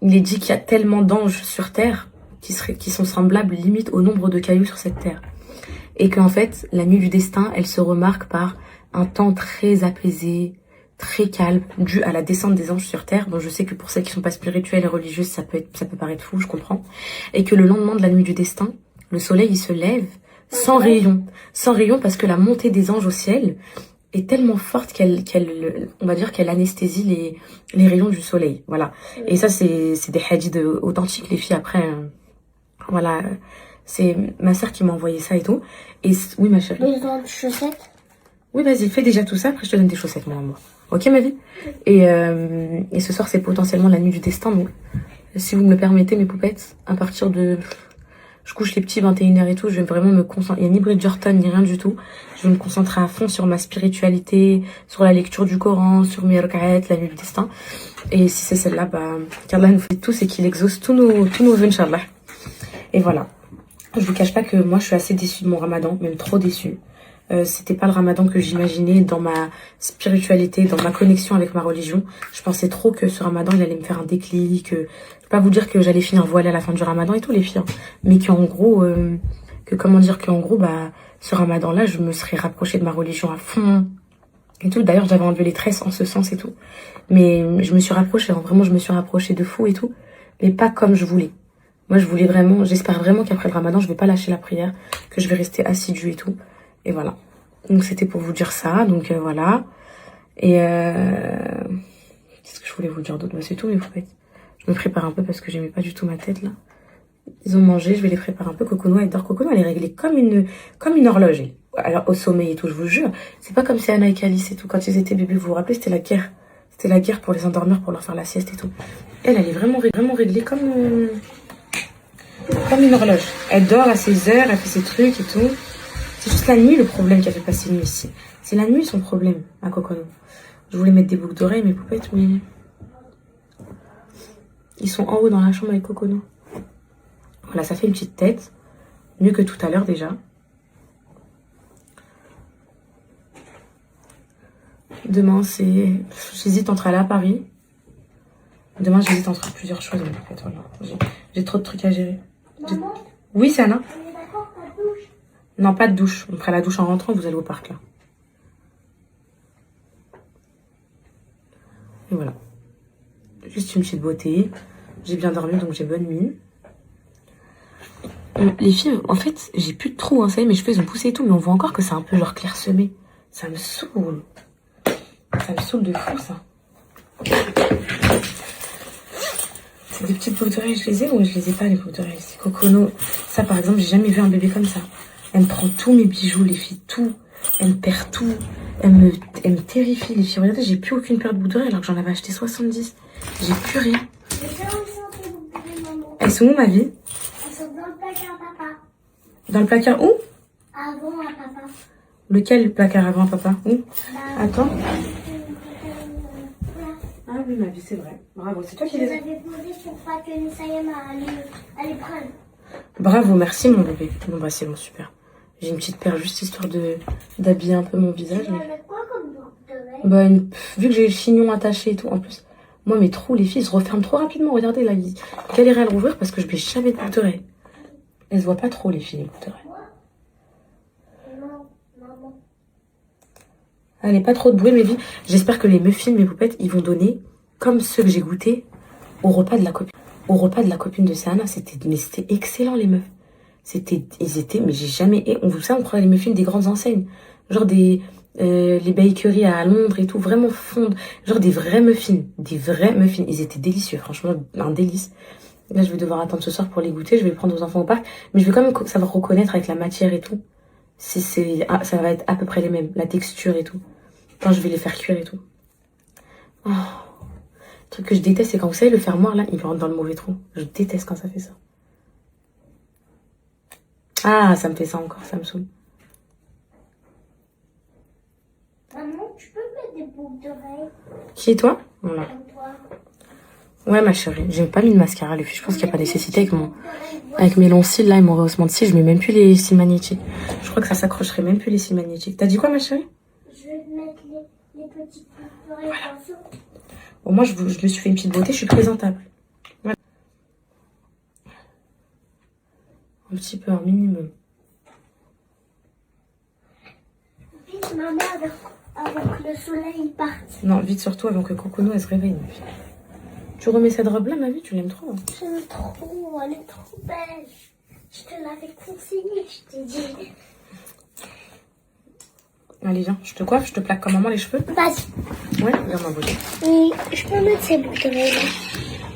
il est dit qu'il y a tellement d'anges sur Terre qui sont semblables limite au nombre de cailloux sur cette Terre. Et qu'en fait, la nuit du destin, elle se remarque par un temps très apaisé, très calme, dû à la descente des anges sur Terre. Bon, je sais que pour celles qui sont pas spirituelles et religieuses, ça peut paraître fou, je comprends. Et que le lendemain de la nuit du destin, le soleil, il se lève sans rayon. Sans rayon parce que la montée des anges au ciel est tellement forte on va dire qu'elle anesthésie les rayons du soleil. Voilà. Et ça, c'est des hadiths authentiques, les filles. Après, voilà, c'est ma sœur qui m'a envoyé ça et tout. Et oui, ma chérie. Ils ont des chaussettes. Oui, vas-y, fais déjà tout ça, après je te donne des chaussettes, mon amour. Ok, ma vie? Et ce soir, c'est potentiellement la nuit du destin, donc si vous me le permettez, mes poupettes, à partir de... Je couche les petits 21h et tout, je vais vraiment me concentrer. Il n'y a ni Bridgerton, ni rien du tout. Je vais me concentrer à fond sur ma spiritualité, sur la lecture du Coran, sur mes rak'at, la nuit du destin. Et si c'est celle-là, bah, qu'Allah nous fait tous et qu'il exauce tous nos vœux, Inch'Allah. Et voilà. Je vous cache pas que moi, je suis assez déçue de mon ramadan, même trop déçue. C'était pas le ramadan que j'imaginais dans ma spiritualité, dans ma connexion avec ma religion. Je pensais trop que ce ramadan, il allait me faire un déclic. Je vais pas vous dire que j'allais finir voilée à la fin du ramadan et tout, les filles. Hein. Mais qu'en gros, bah, ce ramadan-là, je me serais rapprochée de ma religion à fond. Et tout. D'ailleurs, j'avais enlevé les tresses en ce sens et tout. Mais je me suis rapprochée, hein. Vraiment, je me suis rapprochée de fou et tout. Mais pas comme je voulais. Moi, j'espère vraiment qu'après le ramadan, je vais pas lâcher la prière, que je vais rester assidue et tout. Et voilà. Donc, c'était pour vous dire ça. Donc, voilà. Et qu'est-ce que je voulais vous dire d'autre? Bah, c'est tout, mes poupettes. Je me prépare un peu parce que j'aimais pas du tout ma tête, là. Ils ont mangé, je vais les préparer un peu. Cocono, elle dort. Cocono, elle est réglée comme une horloge. Alors, au sommeil et tout, je vous jure. C'est pas comme si Anna et Calice et tout. Quand ils étaient bébés, vous vous rappelez, c'était la guerre. C'était la guerre pour les endormir, pour leur faire la sieste et tout. Elle est vraiment réglée comme une horloge. Elle dort à ses heures, elle fait ses trucs et tout. C'est juste la nuit le problème qui a fait passer une nuit ici. C'est la nuit son problème à Cocono. Je voulais mettre des boucles d'oreilles, mes poupettes, mais... Ils sont en haut dans la chambre avec Cocono. Voilà, ça fait une petite tête. Mieux que tout à l'heure déjà. Demain, c'est... J'hésite entre aller à Paris. Demain, j'hésite entre plusieurs choses, mes poupettes. Voilà. J'ai trop de trucs à gérer. Maman, oui, c'est Anna. on est d'accord, pas de douche? Non, pas de douche. On fera la douche en rentrant, vous allez au parc, là. Et voilà. Juste une petite beauté. J'ai bien dormi, donc j'ai bonne nuit. Les filles, en fait, j'ai plus de trous, hein, ça y est, mes cheveux, ils ont poussé et tout, mais on voit encore que c'est un peu genre clairsemé. Ça me saoule. Ça me saoule de fou, ça. C'est des petites boucles d'oreilles, je les ai ou je les ai pas, les boucles d'oreilles? C'est Cocono. Ça, par exemple, j'ai jamais vu un bébé comme ça. Elle me prend tous mes bijoux, les filles, tout. Elle me perd tout. Elle me terrifie, les filles. Regardez, j'ai plus aucune paire de boucles d'oreilles alors que j'en avais acheté 70. J'ai plus rien. Elles sont où, ma vie? Elles sont dans le placard, papa. Dans le placard où? Avant, à papa. Lequel placard avant, papa? Où? Bah, Attends. Là. Ah oui, ma vie, c'est vrai. Bravo, c'est toi Je qui les les as. avais posées pour pas que Nissayem allait prendre. Bravo, merci, mon bébé. Bon, bah, c'est bon, super. J'ai une petite paire juste histoire d'habiller un peu mon visage. Tu vas Mais... mettre quoi comme boucle d'oreille? Bah, vu que j'ai le chignon attaché et tout, en plus, moi, mes trous, les filles, ils se referment trop rapidement. Regardez, là, ils galèrent à le rouvrir parce que je mets jamais de boucles d'oreilles. Elles se voient pas trop, les filles, les boucles d'oreilles. Non, maman. Allez, pas trop de bruit, mes filles. J'espère que les muffins, mes poupettes, ils vont donner comme ceux que j'ai goûtés au repas de la copine. Au repas de la copine de Sana, c'était excellent, les meufs. Mais j'ai jamais, on vous savez, on croyait les muffins des grandes enseignes. Genre les bakeries à Londres et tout, vraiment fondes. Genre des vrais muffins. Ils étaient délicieux, franchement, un délice. Là, je vais devoir attendre ce soir pour les goûter. Je vais les prendre aux enfants au parc. Mais je vais quand même savoir reconnaître avec la matière et tout. Ça va être à peu près les mêmes. La texture et tout. Quand je vais les faire cuire et tout. Oh. Le truc que je déteste, c'est quand vous savez, le fermoir, là, il rentre dans le mauvais trou. Je déteste quand ça fait ça. Ah, ça me fait ça encore, ça me saoule. Maman, tu peux mettre des boucles d'oreilles Qui est toi? Voilà. comme toi? Ouais, ma chérie, j'ai pas mis de mascara, les filles. Je pense qu'il n'y a pas nécessité avec mes longs cils, là, et mon rehaussement de cils. Je mets même plus les cils magnétiques. Je crois que ça s'accrocherait même plus les cils magnétiques. T'as dit quoi, ma chérie? Je vais mettre les petites boucles d'oreilles dans ce. Bon, moi, je me suis fait une petite beauté, je suis présentable. Voilà. Un petit peu, un minimum. Vite, maman, avec le soleil part. Non, vite surtout avant que Cocono elle se réveille. Ma fille. Tu remets cette robe là, ma vie, tu l'aimes trop. Hein. J'aime trop, elle est trop belle. Je te l'avais conseillé, je t'ai dit. Allez, viens, je te coiffe, je te plaque comme maman les cheveux. Vas-y. Ouais, viens ma beauté. Oui, je peux mettre ces boucles d'oreilles là.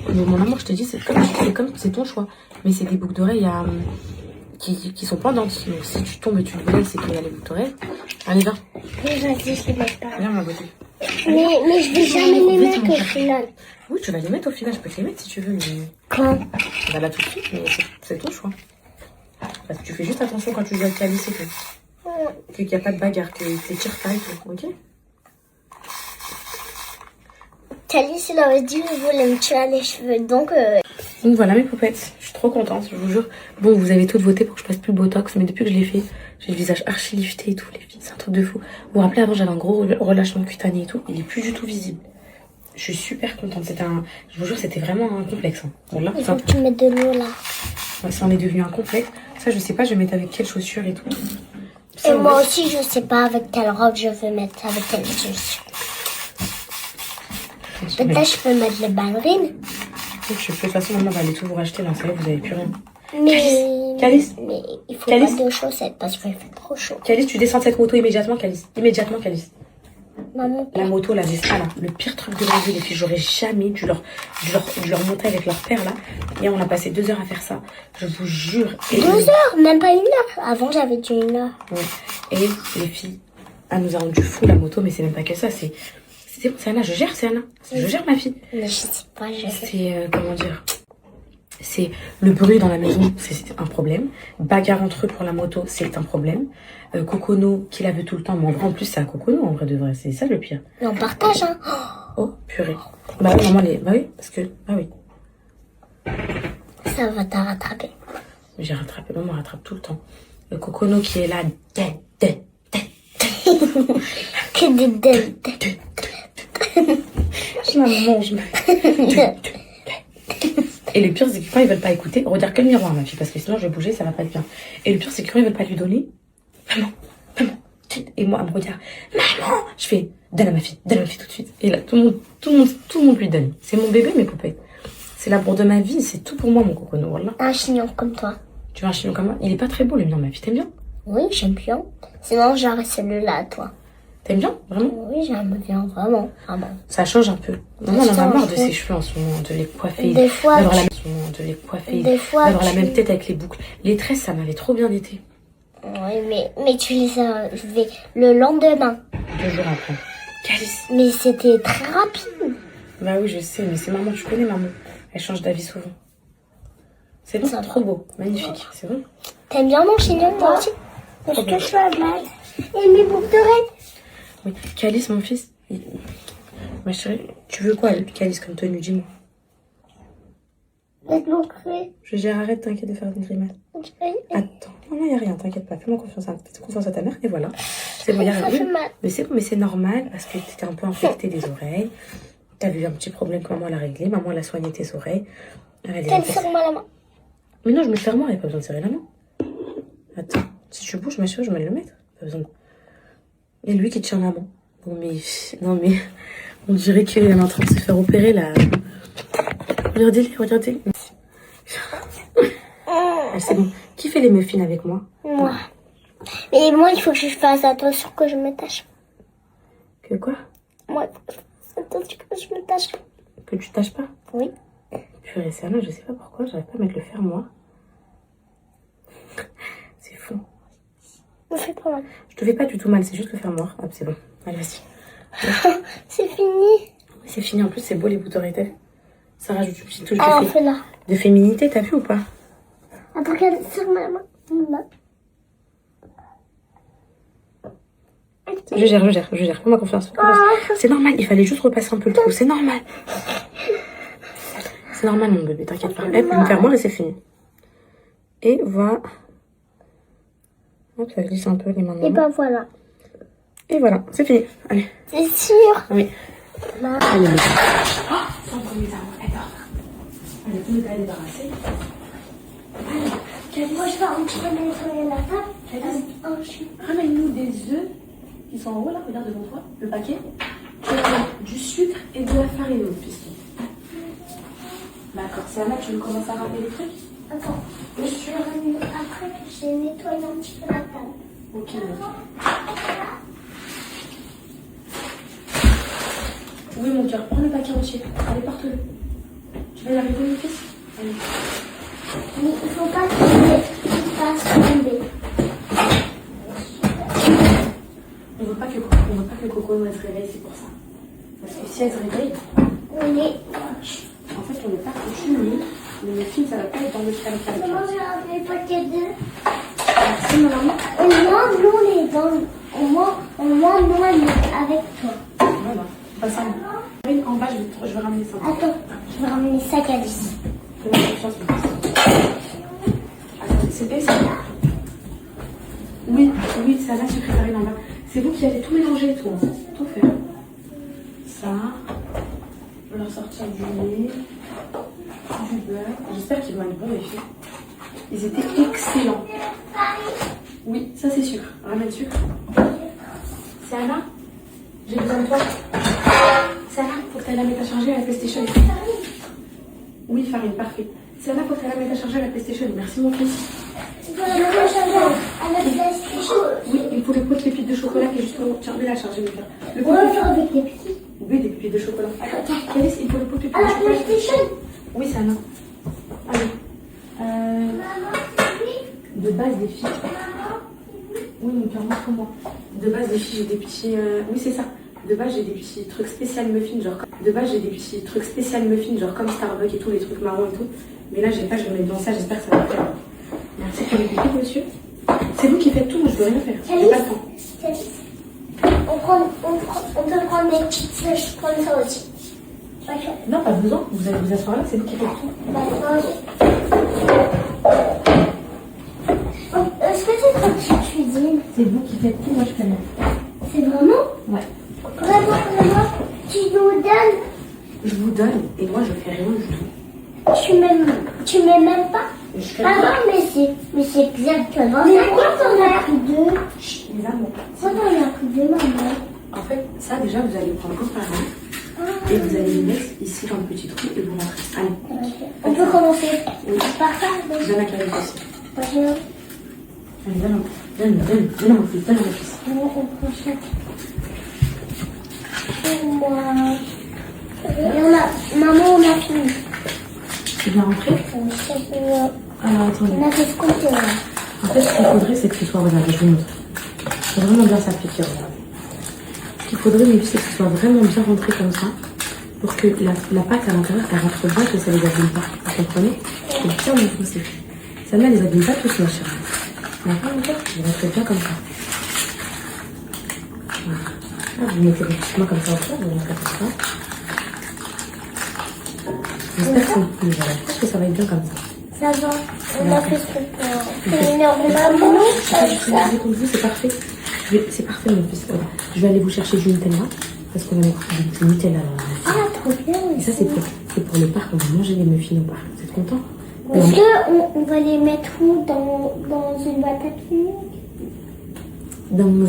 Mais mon amour, je te dis, c'est ton choix. Mais c'est des boucles d'oreilles qui sont pendantes. Donc si tu tombes et tu te blesses, c'est qu'il y a les boucles d'oreilles. Allez, viens. Mais vas-y, je les mets pas. Viens ma beauté. Mais je vais jamais les mettre au final. Oui, tu vas les mettre au final, je peux te les mettre si tu veux. Mais... Quand? Bah là tout de suite, mais c'est ton choix. Parce que tu fais juste attention quand tu joues avec Calice et tout. Qu'il n'y a pas de bagarre, que tu tires pas et tout, ok? Calice, il aurait dit qu'il voulait me tirer les cheveux, donc... Donc voilà mes poupettes, je suis trop contente, je vous jure. Bon, vous avez toutes voté pour que je fasse plus le botox, mais depuis que je l'ai fait, j'ai le visage archi lifté et tout, les filles, c'est un truc de fou. Vous vous rappelez, avant j'avais un gros relâchement cutané et tout, il est plus du tout visible. Je suis super contente, je vous jure, c'était vraiment un complexe. Hein. Bon, là, il faut que tu mettes de l'eau là. Ouais, ça en est devenu un complexe. Ça, je sais pas, je vais mettre avec quelles chaussures et tout. Et moi aussi, je sais pas avec quelle robe je veux mettre, avec quelle chaussure. Peut-être je peux mettre les ballerines. De toute façon, maman va aller tout vous racheter, là, ça y est, vous avez plus rien. Calice. Calice. Mais il faut Calice. pas de chaussettes parce qu'il fait trop chaud. Calice, tu descends de cette moto immédiatement, Calice. Immédiatement, Calice. Maman. La moto, la Vespa, là. Le pire truc de ma vie, les filles, j'aurais jamais dû leur monter avec leur père, là. Et on a passé 2 heures à faire ça. Je vous jure. Et 2 heures, même pas 1 heure. Avant, j'avais dit 1 heure. Ouais. Et les filles, elle nous a rendu fou la moto, mais c'est même pas que ça, c'est Anna, je gère, c'est Anna. Je gère ma fille. Mais je sais pas, C'est, comment dire, c'est le bruit dans la maison, c'est un problème. Bagarre entre eux pour la moto, c'est un problème. Cocono, qui la veut tout le temps, mais en vrai, en plus, c'est un Cocono, en vrai de vrai, c'est ça le pire. Mais on partage, hein. Oh, purée. Bah oui, maman, bah oui, parce que, bah oui. Ça va t'en rattraper. J'ai rattrapé, maman rattrape tout le temps. Le Cocono qui est là, Que des dents. Je la mange. Et le pire, c'est que quand ils veulent pas écouter, regarde que le miroir, ma fille, parce que sinon je vais bouger, ça va pas être bien. Et le pire, c'est que quand ils veulent pas lui donner, maman, et moi, elle me regarde, maman, je fais, donne à ma fille tout de suite. Et là, tout le monde lui donne. C'est mon bébé, mes poupées. C'est l'amour de ma vie, c'est tout pour moi, mon Cocono, voilà. Un chignon comme toi. Tu veux un chignon comme moi? Il est pas très beau, le mien, ma fille, t'aimes bien? Oui, j'aime bien. Sinon, j'aurais celui-là à toi. T'aimes bien, vraiment? Oui, j'aime bien, vraiment, vraiment. Ça change un peu. Maman, on en a marre de ses cheveux en ce moment, de les coiffer. Des fois, d'avoir d'avoir la même tête avec les boucles. Les tresses, ça m'avait trop bien été. Oui, mais tu les as levés le lendemain. 2 jours après. Calice. Mais c'était très rapide. Bah oui, je sais, mais c'est maman, tu connais maman. Elle change d'avis souvent. C'est bon, Ça trop beau, magnifique, c'est bon. T'aimes bien mon chignon, toi aussi? Est-ce que je vais mettre? Et mes boucles d'oreilles? Oui, Calice, mon fils. Ma chérie, tu veux quoi, Calice, comme tenue, dis-moi. Avec mon cré. Je gère, arrête, t'inquiète de faire des grimaces. Attends, non, y a rien, t'inquiète pas. Fais-moi confiance à ta mère, et voilà. C'est bon, y a rien. Ça fait mal. Mais c'est bon, mais c'est normal, parce que t'étais un peu infectée des oreilles. T'as eu un petit problème que maman l'a réglé. Maman, elle a soigné tes oreilles. Serre-moi la main. Mais non, je me serre moi, il n'y a pas besoin de serrer la main. Attends, si tu bouges, ma chérie, je vais le mettre. Pas besoin de... Et lui qui tient la main. Non mais, on dirait qu'il est en train de se faire opérer là. Regardez-les. Ah, c'est bon. Qui fait les muffins avec moi? Moi. Et moi, il faut que je fasse attention que je me tâche. Que quoi? Moi, il faut que je fasse attention que je me tâche. Que tu tâches pas? Oui. Purée, c'est là, je sais pas pourquoi, j'arrive pas à mettre le fer moi. C'est fou. Me fais pas mal. Je te fais pas du tout mal, c'est juste le fermoir. Hop, c'est bon. Allez, vas-y. C'est fini. Oui, c'est fini. En plus, c'est beau les bouts d'oreilles, t'as vu? Ça rajoute une petite touche Alors, fais-la. de féminité, t'as vu ou pas? Attends, regarde, serre ma main. Là. Je gère. Fais-moi confiance. C'est normal, il fallait juste repasser un peu le trou. C'est normal. C'est normal, mon bébé, t'inquiète pas. Hop, le fermoir et c'est fini. Et voilà. Hop, ça glisse un peu les mains de Et maman. ben voilà. Et voilà, c'est fini. Allez. C'est sûr. Oui. Là. Allez, mais... Oh, sans premier amour, elle dort. Allez, tout le monde est débarrassé. Allez, Moi, je vais un petit peu nettoyer la table. Ramène-nous des œufs qui sont en haut là, regarde devant toi, le paquet. Tu as du sucre et de la farine au piston. D'accord, c'est là que tu veux commencer à ramener les trucs? Attends, je suis revenue après que j'ai nettoyé un petit peu la table. Ok, oui, mon cœur, prends le paquet entier. Allez, porte-le. Tu vas y arriver, mon fils? Allez. Mais il faut pas qu'il fasse tomber. On veut pas que Coco elle se réveille, c'est pour ça. Parce que si elle se réveille, On est... en fait, on n'est pas coutumier. Mais le film, ça va pas être dans le calme. Maman, j'ai un paquet d'œufs. Merci, mon ami. Au moins, nous, on est dans... Au moins, nous, on est avec toi. Voilà, pas ça. En bas, je vais ramener ça. Attends, je vais ramener le sac à Alice. Fais-moi confiance, mon fils. Attends, c'est ça. Oui, ça va, secrétaire en bas. C'est vous qui allez tout mélanger et tout, hein. Tout faire. Ça. Je vais leur sortir du lait, du beurre. J'espère qu'ils vont être bons, les filles. Ils étaient excellents. Oui, ça c'est sucre. Ramène le sucre. C'est Anna? J'ai besoin de toi. C'est Anna, faut que tu ailles la mettre à charger à la PlayStation. Oui, farine, parfait. C'est Anna, faut que tu ailles la mettre à charger à la PlayStation. Merci, mon fils. Je vais la mettre à charger à la PlayStation. Oui, il faut le pot de pépites de chocolat qui est juste au... Tiens, mets-la à charger, mon cœur. Le pot On de va faire avec les petits. Oui, des pépites de chocolat. Attends, Alice, il faut le pot de pépites À de la chocolat. PlayStation. Oui, c'est Anna. Allez. Maman, c'est lui. De base, des filles. Oui, mon cœur, montre moi. De base, les filles, j'ai des petits... Oui, c'est ça. De base, j'ai des petits trucs spécial muffins, genre... De base, j'ai des petits trucs spécial muffins, genre comme Starbucks et tout, les trucs marrons et tout. Mais là, j'ai pas, je vais mettre dans ça, j'espère que ça va faire. Merci pour les pépites, monsieur. C'est vous qui faites tout, moi, je peux rien faire. J'ai pas le temps. On peut prendre des petites sèches comme ça aussi. Ok. Non, pas besoin. Vous allez vous asseoir là, c'est vous qui faites tout. D'accord. Est-ce que c'est toi qui cuisine? C'est vous qui faites tout, moi, je fais rien. C'est vraiment? Ouais. Vraiment, tu nous donnes? Je vous donne, et moi, je fais rien du tout. Tu m'aimes même pas? Je fais Ah rien. non, mais c'est exactement. Mais pourquoi t'en as pris deux? Chut, les amours. Pourquoi t'en as pris deux, maman? En fait, ça, déjà, vous allez prendre vos farines. Et vous allez les mettre ici dans le petit trou et vous rentrez. Allez. On peut commencer Oui. par ça. Donne la clé aussi. Bonjour. Allez, donne mon fils, donne mon fils. On prend chaque. Pour moi. Et maman, on a fini. Tu viens rentrer? Alors, attendez. On a fait ce qu'on peut. En fait, ce qu'il faudrait, c'est que ce soit... Regarde, je vous montre. Il faut vraiment bien s'appliquer, regarde. Ce qu'il faudrait, mais c'est que ce soit vraiment bien rentré comme ça. Pour que la pâte à l'intérieur, elle rentre bien, que ça les abîme pas. Vous comprenez? Il faut bien l'enfoncer. Ça ne les abîme pas tous, ma chérie. D'accord, mon cœur? Vous rentrez bien comme ça. Voilà. Là, vous mettez vos petits mains comme ça au fond, vous rentrez comme ça. J'espère que ça va être bien comme ça. Ça va. On a fait ce qu'on peut. C'est énorme. Maman, comme vous, c'est parfait. C'est parfait, mon fils. Voilà. Je vais aller vous chercher du Nutella. Parce qu'on va mettre du Nutella dans la... Ah, trop bien. Et ça, c'est pour le parc. On va manger les muffins au parc. Vous êtes contents? Est-ce qu'on va les mettre où? Dans une boîte à pieds? Dans une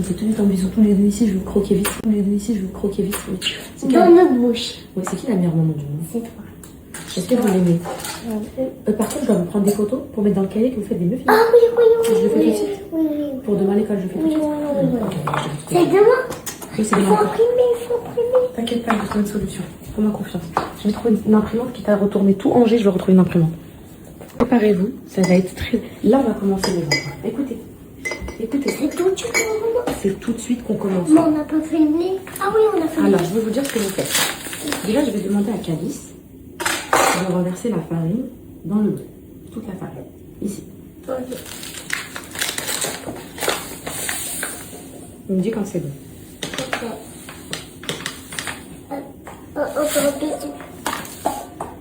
c'est tout en bisous tous les deux ici, je veux croquer vite. Tous les deux ici, je veux croquer vite. Oui. Dans notre bouche. Oui, c'est qui la meilleure maman du monde? C'est toi. Est-ce que vous l'aimez? Par contre, je dois vous prendre des photos pour mettre dans le cahier que vous faites des muffins. Ah oui. Je le fais tout de suite. Oui. Pour demain à l'école, je le fais tout de suite. Oui. Ok, C'est demain? oui, c'est Il demain. faut imprimer. T'inquiète pas, je vais trouver une solution. Fais-moi confiance. Je vais trouver une imprimante qui t'a retourné tout Angers, je vais retrouver une imprimante. Préparez-vous, ça va être très... Là, on va commencer les enfants. Écoutez. C'est tout, tu commences. C'est tout de suite qu'on commence. Mais on n'a pas fait le nez. Ah oui, on a fait le Alors, nez. je vais vous dire ce que vous faites. Déjà, je vais demander à Calice de renverser la farine dans le bol. Toute la farine. Ici. Il me dit quand c'est bon.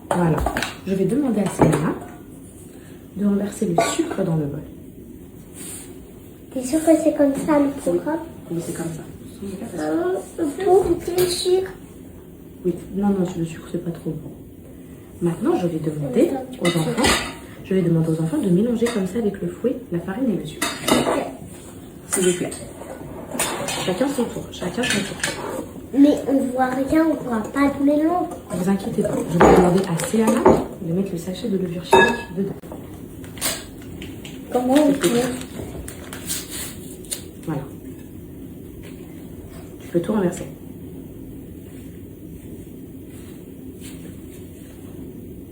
Voilà. Je vais demander à Selma de renverser le sucre dans le bol. T'es sûr que c'est comme ça le programme? Oui, c'est comme ça. Pour le sucre. Oui, non, le sucre, c'est pas trop bon. Maintenant, je vais demander aux enfants, je vais demander aux enfants de mélanger comme ça avec le fouet la farine et le sucre. S'il vous plaît. Chacun son tour, chacun son tour. Mais on voit rien, on voit pas de mélange. Ne vous inquiétez pas, je vais demander à Céana de mettre le sachet de levure chimique dedans. Comment on fait? Voilà. Tu peux tout renverser.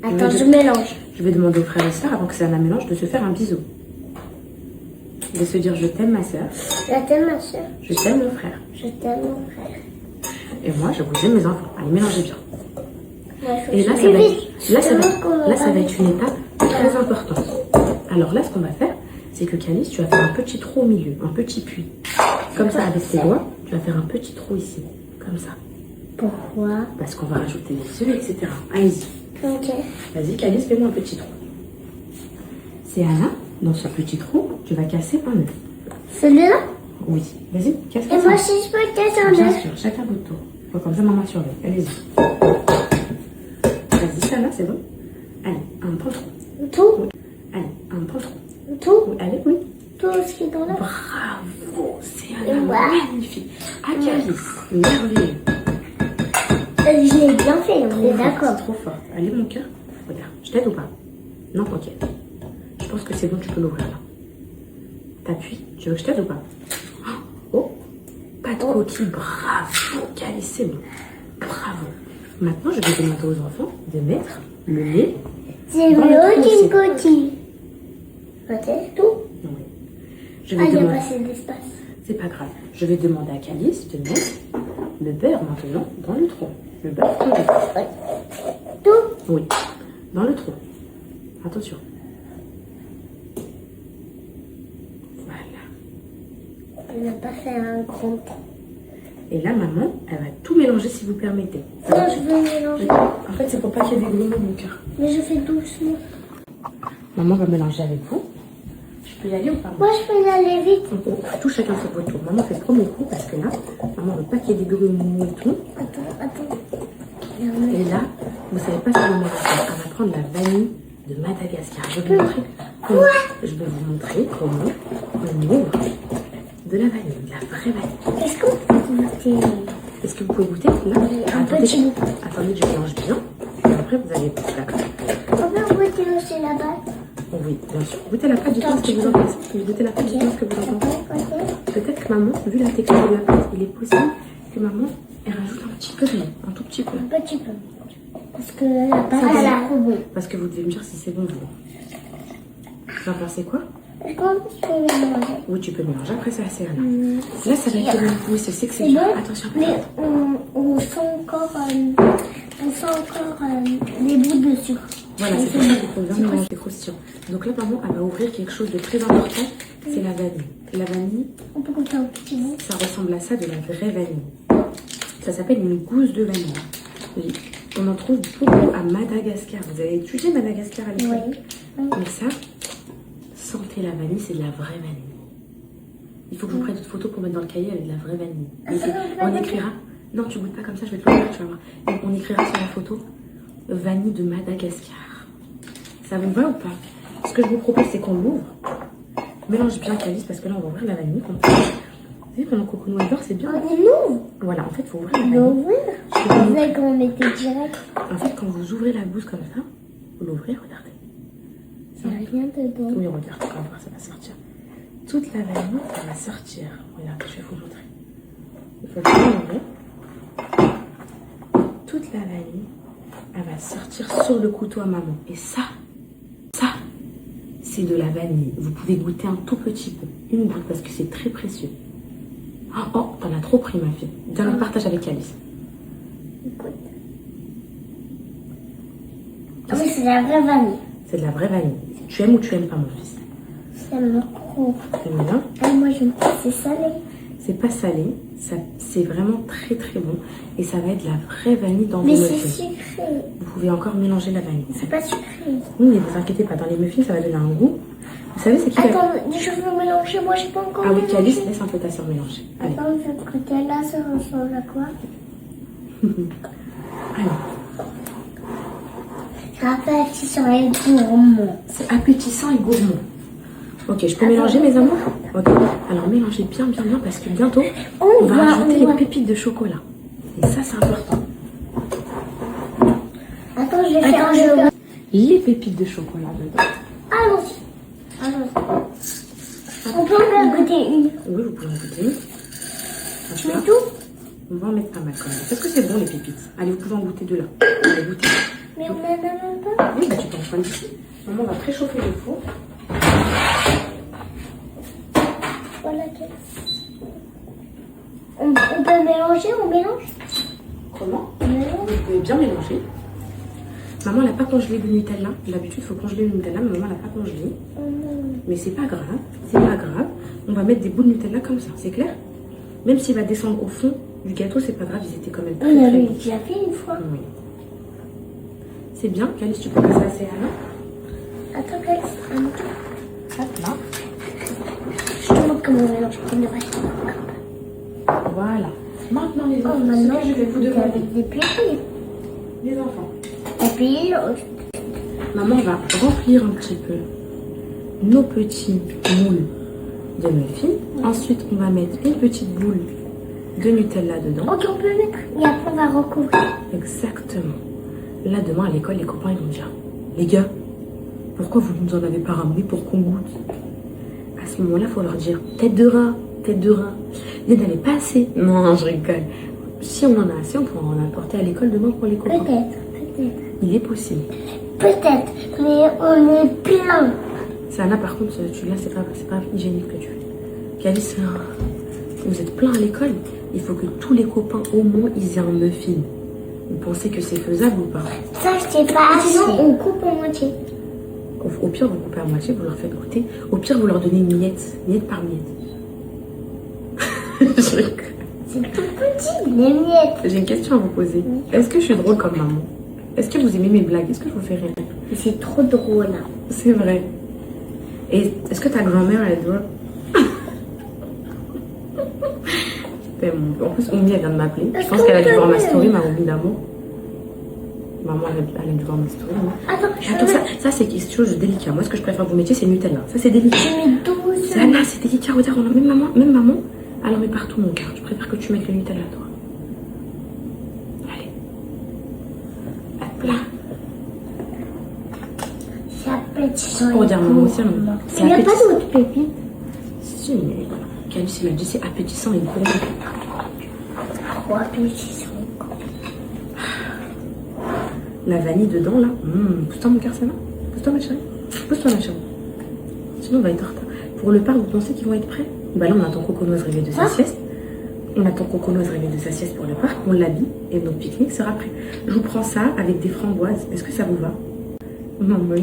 Attends, je mélange. Je vais demander aux frères et sœurs, avant que Céana mélange, de se faire un bisou. De se dire je t'aime ma sœur, Je t'aime ma soeur. je t'aime mon frère. Je t'aime mon frère. Et moi, je vous aime mes enfants. Allez, mélangez bien. Moi, je Et là, suis ça vite. va être une étape très importante. Alors là, ce qu'on va faire, c'est que Calice, tu vas faire un petit trou au milieu, un petit puits. Comme ça, avec tes doigts, tu vas faire un petit trou ici. Comme ça. Pourquoi? Parce qu'on va rajouter des œufs, etc. Allez-y. Ok. Vas-y, Calice, fais-moi un petit trou. C'est Anna, dans ce petit trou, tu vas casser un œuf. Celui-là? Oui. Vas-y, casse Et ça. moi aussi, je peux casser un Bien œuf. sûr, chacun votre tour. Faut comme ça, maman surveille. Allez-y. Vas-y, Anna, c'est bon. Allez, un prends trop. Tout? Allez, un prends trop. Tout? Oui, allez, oui. Tout ce qui est dans l'œuf. Bravo, c'est Et un voilà. magnifique. À Calice, merveilleux. Je l'ai bien fait, on est Trop d'accord. fort, trop fort. Allez, mon cœur. Regarde, je t'aide ou pas? Non, ok. Je pense que c'est bon, tu peux l'ouvrir là. T'appuies. Tu veux que je t'aide ou pas? Oh, pas de coquille. Bravo, Calice, c'est bon. Bravo. Maintenant, je vais demander aux enfants de mettre le lait. C'est dans le mieux trou qu'une aussi. coquille. Ok, tout? Oui. Je Ah, vais il n'y a demander. pas assez d'espace. C'est pas grave. Je vais demander à Calice de mettre le beurre maintenant dans le trou. Le beurre fondu. Ouais. Tout? Oui, dans le trou. Attention. Voilà. On n'a pas fait un grand trou. Et là, maman, elle va tout mélanger si vous permettez. Non, je veux mélanger. En fait, c'est pour pas qu'il y ait des grumeaux, mon cœur. Mais je fais doucement. Maman va mélanger avec vous. Je peux y aller ou pas? Moi, je peux y aller vite. On tout chacun fait votre tour. Maman fait le premier coup parce que là, maman veut pas qu'il y ait des grumeaux et tout. Attends. Et là, vous savez pas ce que maman va faire. Elle va prendre la vanille de Madagascar. Je vais vous montrer comment on ouvre de la vanille, de la vraie vanille. Est-ce qu'on peut goûter? Est-ce que vous pouvez goûter là? Un petit bout. Attendez, je mélange bien. Et après, vous allez d'accord. On peut goûter aussi la batte? Oui, bien sûr. Goûtez la pâte, dites-moi ce que vous en pensez. Goûtez la pâte, dites-moi ce que vous en pensez. Peut-être que maman, vu la texture de la pâte, il est possible que maman, elle rajoute un petit peu de lait, un tout petit peu. Un petit peu. Parce que la pâte, elle a trop bon. Parce que vous devez me dire si c'est bon vous. Vous en pensez quoi? Je pense que je peux mélanger. Oui, tu peux mélanger. Après, ça, c'est rien. Là, ça va être bon. Oui, je sais que c'est C'est dur. bon, Attention. mais on sent encore, des bouts de sucre. Voilà, c'est pour ça qu'il faut bien mélanger les croustillants. Donc là, maman, elle va ouvrir quelque chose de très important. C'est la vanille. La vanille, On peut goûter un petit bout. ça ressemble à ça, de la vraie vanille. Ça s'appelle une gousse de vanille. Oui. On en trouve beaucoup à Madagascar. Vous avez étudié Madagascar à l'école? Oui. Mais ça, sentez la vanille, c'est de la vraie vanille. Il faut que je vous prenne une photo pour mettre dans le cahier avec de la vraie vanille. On écrira. Non, tu goûtes pas comme ça, je vais te le faire, tu vas voir. Donc, on écrira sur la photo vanille de Madagascar. Ça vous va ou pas? Ce que je vous propose, c'est qu'on l'ouvre. Mélange bien Calice parce que là, on va ouvrir la vanille. Vous voyez, pendant qu'on noie beurre, c'est bien. On ouvre. Voilà, en fait, il faut ouvrir la On vanille. ouvre. Je pensais qu'on était direct. En fait, quand vous ouvrez la gousse comme ça, vous l'ouvrez, regardez. Il n'y a rien dedans. Oui, regarde, on va voir, ça va sortir. Toute la vanille, elle va sortir. Regardez, je vais vous montrer. Il faut le mélanger. Toute la vanille, elle va sortir sur le couteau à maman. Et ça, c'est de la vanille. Vous pouvez goûter un tout petit peu, une goutte, parce que c'est très précieux. Oh, t'en as trop pris, ma fille. Viens le partage avec Alice. Écoute. Ah oui, c'est la vraie vanille. C'est de la vraie vanille. Tu aimes ou tu aimes pas, mon fils? J'aime trop. T'aimes bien? Ah, moi, j'aime pas, c'est salé. C'est pas salé, c'est vraiment très très bon. Et ça va être de la vraie vanille dans vos Mais c'est muffins. sucré. Vous pouvez encore mélanger la vanille. C'est pas sucré. Oui, mais ne vous inquiétez pas, dans les muffins, ça va donner un goût. Vous savez, c'est qui la... Attends, je veux mélanger. Moi, j'ai pas encore Ah oui, mélangé. Calice, laisse un peu ta soeur mélanger. Allez. Attends, je vais goûter là, ça ressemble à quoi? Allez. appétissant et gourmand. C'est appétissant et gourmand. Ok, je peux mélanger mes amours? Ok, alors mélangez bien parce que bientôt, on va rajouter les pépites de chocolat. Et ça, c'est important. Attends, je vais faire un jeu. Les pépites de chocolat dedans. Allons-y. On peut en goûter une. Oui, vous pouvez en goûter une. Tu mets tout? On va en mettre pas mal quand même. Parce que c'est bon les pépites. Allez, vous pouvez en goûter deux là. Allez, goûtez. Mais on en a même pas. Oui, bah tu peux en prendre ici. Maman va préchauffer le four. Voilà. On peut mélanger, on mélange? Comment? On mélange. Vous pouvez bien mélanger. Maman n'a pas congelé le Nutella. D'habitude, il faut congeler le Nutella, mais maman l'a pas congelé. Mais c'est pas grave. C'est pas grave. On va mettre des bouts de Nutella comme ça, c'est clair? Même s'il va descendre au fond du gâteau, c'est pas grave, ils étaient quand même très On très bons. déjà fait une fois. Oui. C'est bien. Calice, tu peux passer à Céana. Attends, Calice, Hop là. je te montre comment on mélange pour ne pas. Voilà. Maintenant, les Oh, enfants, maintenant, ce que je vais vous demander. avec des pépites. Les enfants. Et puis, Maman va remplir un petit peu nos petits moules de muffins. Ensuite, on va mettre une petite boule de Nutella dedans. ok, on peut mettre. Et après, on va recouvrir. Exactement. Là, demain à l'école, les copains ils vont dire: les gars, pourquoi vous ne nous en avez pas ramené pour qu'on goûte? À ce moment-là, il faut leur dire: tête de rat, tête de rat. Il n'en avait pas assez. Non, je rigole. Si on en a assez, on pourra en apporter à l'école demain pour les copains. Peut-être. Il est possible. Peut-être, mais on est plein. Sana, par contre, tu là, c'est pas hygiénique que tu fais. Calice, vous êtes plein à l'école. Il faut que tous les copains, au moins, ils aient un muffin. Vous pensez que c'est faisable ou pas? Ça, c'est pas assez. Sinon, on coupe en moitié. Au pire, vous coupez à moitié, vous leur faites goûter. Au pire, vous leur donnez une miette par miette. Je rigole. C'est tout petit, les miettes. J'ai une question à vous poser. Est-ce que je suis drôle comme maman? Est-ce que vous aimez mes blagues? Est-ce que je vous fais rire? C'est trop drôle. C'est vrai. Et est-ce que ta grand-mère, elle est drôle? En plus, Oumi, elle vient de m'appeler. Je pense qu'elle a dû voir ma story, ma Oumi d'amour. Maman, elle a dû voir ma story. Attends, ça c'est quelque chose de délicat. Moi, ce que je préfère vous mettiez, c'est Nutella. Ça, c'est délicat. je mets 12. Ça, là, c'est délicat. Regarde, même maman, elle en met partout, mon cœur. Je préfère que tu mettes le Nutella, toi. Allez. Hop là. C'est appétissant. Oh, regarde, maman aussi, Il n'y a pas d'autres pépites. Si, mais voilà. Calice, il m'a dit c'est appétissant et gourmand. Trop appétissant. La vanille dedans, là. Pousse-toi, mon cœur, ça va? Pousse-toi, ma chérie. Pousse-toi, ma chérie. Sinon, on va être en retard. Pour le parc, vous pensez qu'ils vont être prêts? Bah là, on attend Coconoise réveiller de sa sieste. On attend Coconoise réveiller de sa sieste pour le parc. On l'habille et notre pique-nique sera prêt. Je vous prends ça avec des framboises. Est-ce que ça vous va? Maman,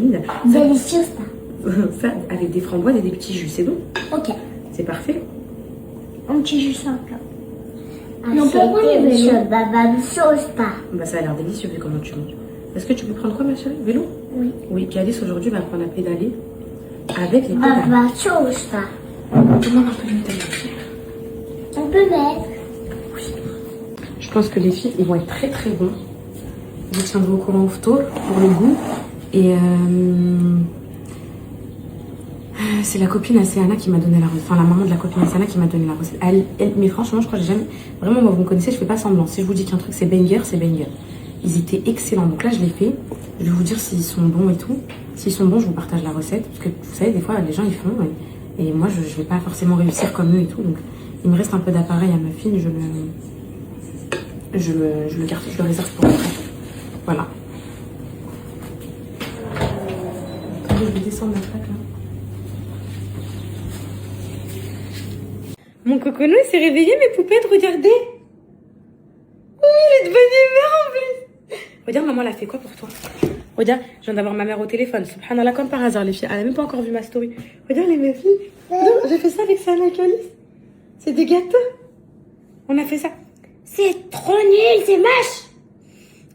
Délicieux, ça. ça, avec des framboises et des petits jus, c'est bon? Ok. C'est parfait. Un petit jus simple. Non, pourquoi délicieux? Baba, sauce pas. Bah ça a l'air délicieux vu comment tu manges. Est-ce que tu peux prendre quoi, ma chérie? Vélo? Oui. Oui, puis Alice aujourd'hui va apprendre à pédaler avec les pédales. Baba, sauce pas. Demande un peu de Nutella. On peut mettre. Je pense que les filles, ils vont être très très bons. Je vous tiendrai au courant photo pour le goût. Et c'est la copine à Céana qui m'a donné la recette. Enfin, la maman de la copine à Céana qui m'a donné la recette. Mais franchement, je crois que j'ai jamais. Vraiment, moi, vous me connaissez, je fais pas semblant. Si je vous dis qu'un truc c'est banger, c'est banger. Ils étaient excellents. Donc là, je l'ai fait. Je vais vous dire s'ils sont bons et tout. S'ils sont bons, je vous partage la recette. Parce que vous savez, des fois, les gens ils font. Et moi, je vais pas forcément réussir comme eux et tout. Donc, il me reste un peu d'appareil à muffin. Je le garde, je le réserve pour après. Voilà. Attendez, je vais descendre la plaque là. Mon coconou s'est réveillé, mes poupettes, regardez. Oh, il est de bonne humeur en plus. Regarde, maman, elle a fait quoi pour toi? Regarde, je viens d'avoir ma mère au téléphone. Subhanallah, comme par hasard, les filles. Elle a même pas encore vu ma story. Regarde les meufs. J'ai fait ça avec Sana et Calice. C'est des gâteaux. On a fait ça. C'est trop nul, c'est moche.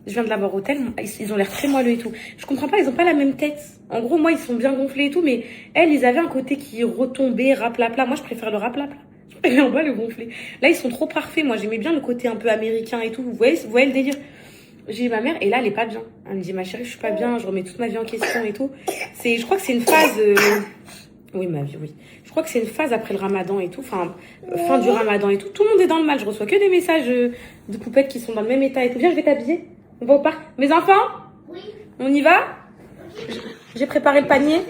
Je viens de l'avoir au tel. Ils ont l'air très moelleux et tout. Je comprends pas, ils ont pas la même tête. En gros, moi, ils sont bien gonflés et tout. Mais elles, ils avaient un côté qui retombait, raplapla. Moi, je préfère le raplapla. Je préfère pas le gonfler. Là, ils sont trop parfaits. Moi, j'aimais bien le côté un peu américain et tout. Vous voyez le délire? J'ai eu ma mère et là, elle est pas bien. Elle me dit, ma chérie, je suis pas bien, je remets toute ma vie en question et tout. Je crois que c'est une phase... Oui, ma vie, oui. Je crois que c'est une phase après le ramadan et tout. Enfin, fin du ramadan et tout. Tout le monde est dans le mal. Je reçois que des messages de poupettes qui sont dans le même état et tout. Viens, je vais t'habiller. On va au parc. Mes enfants? Oui. On y va? J'ai préparé le panier.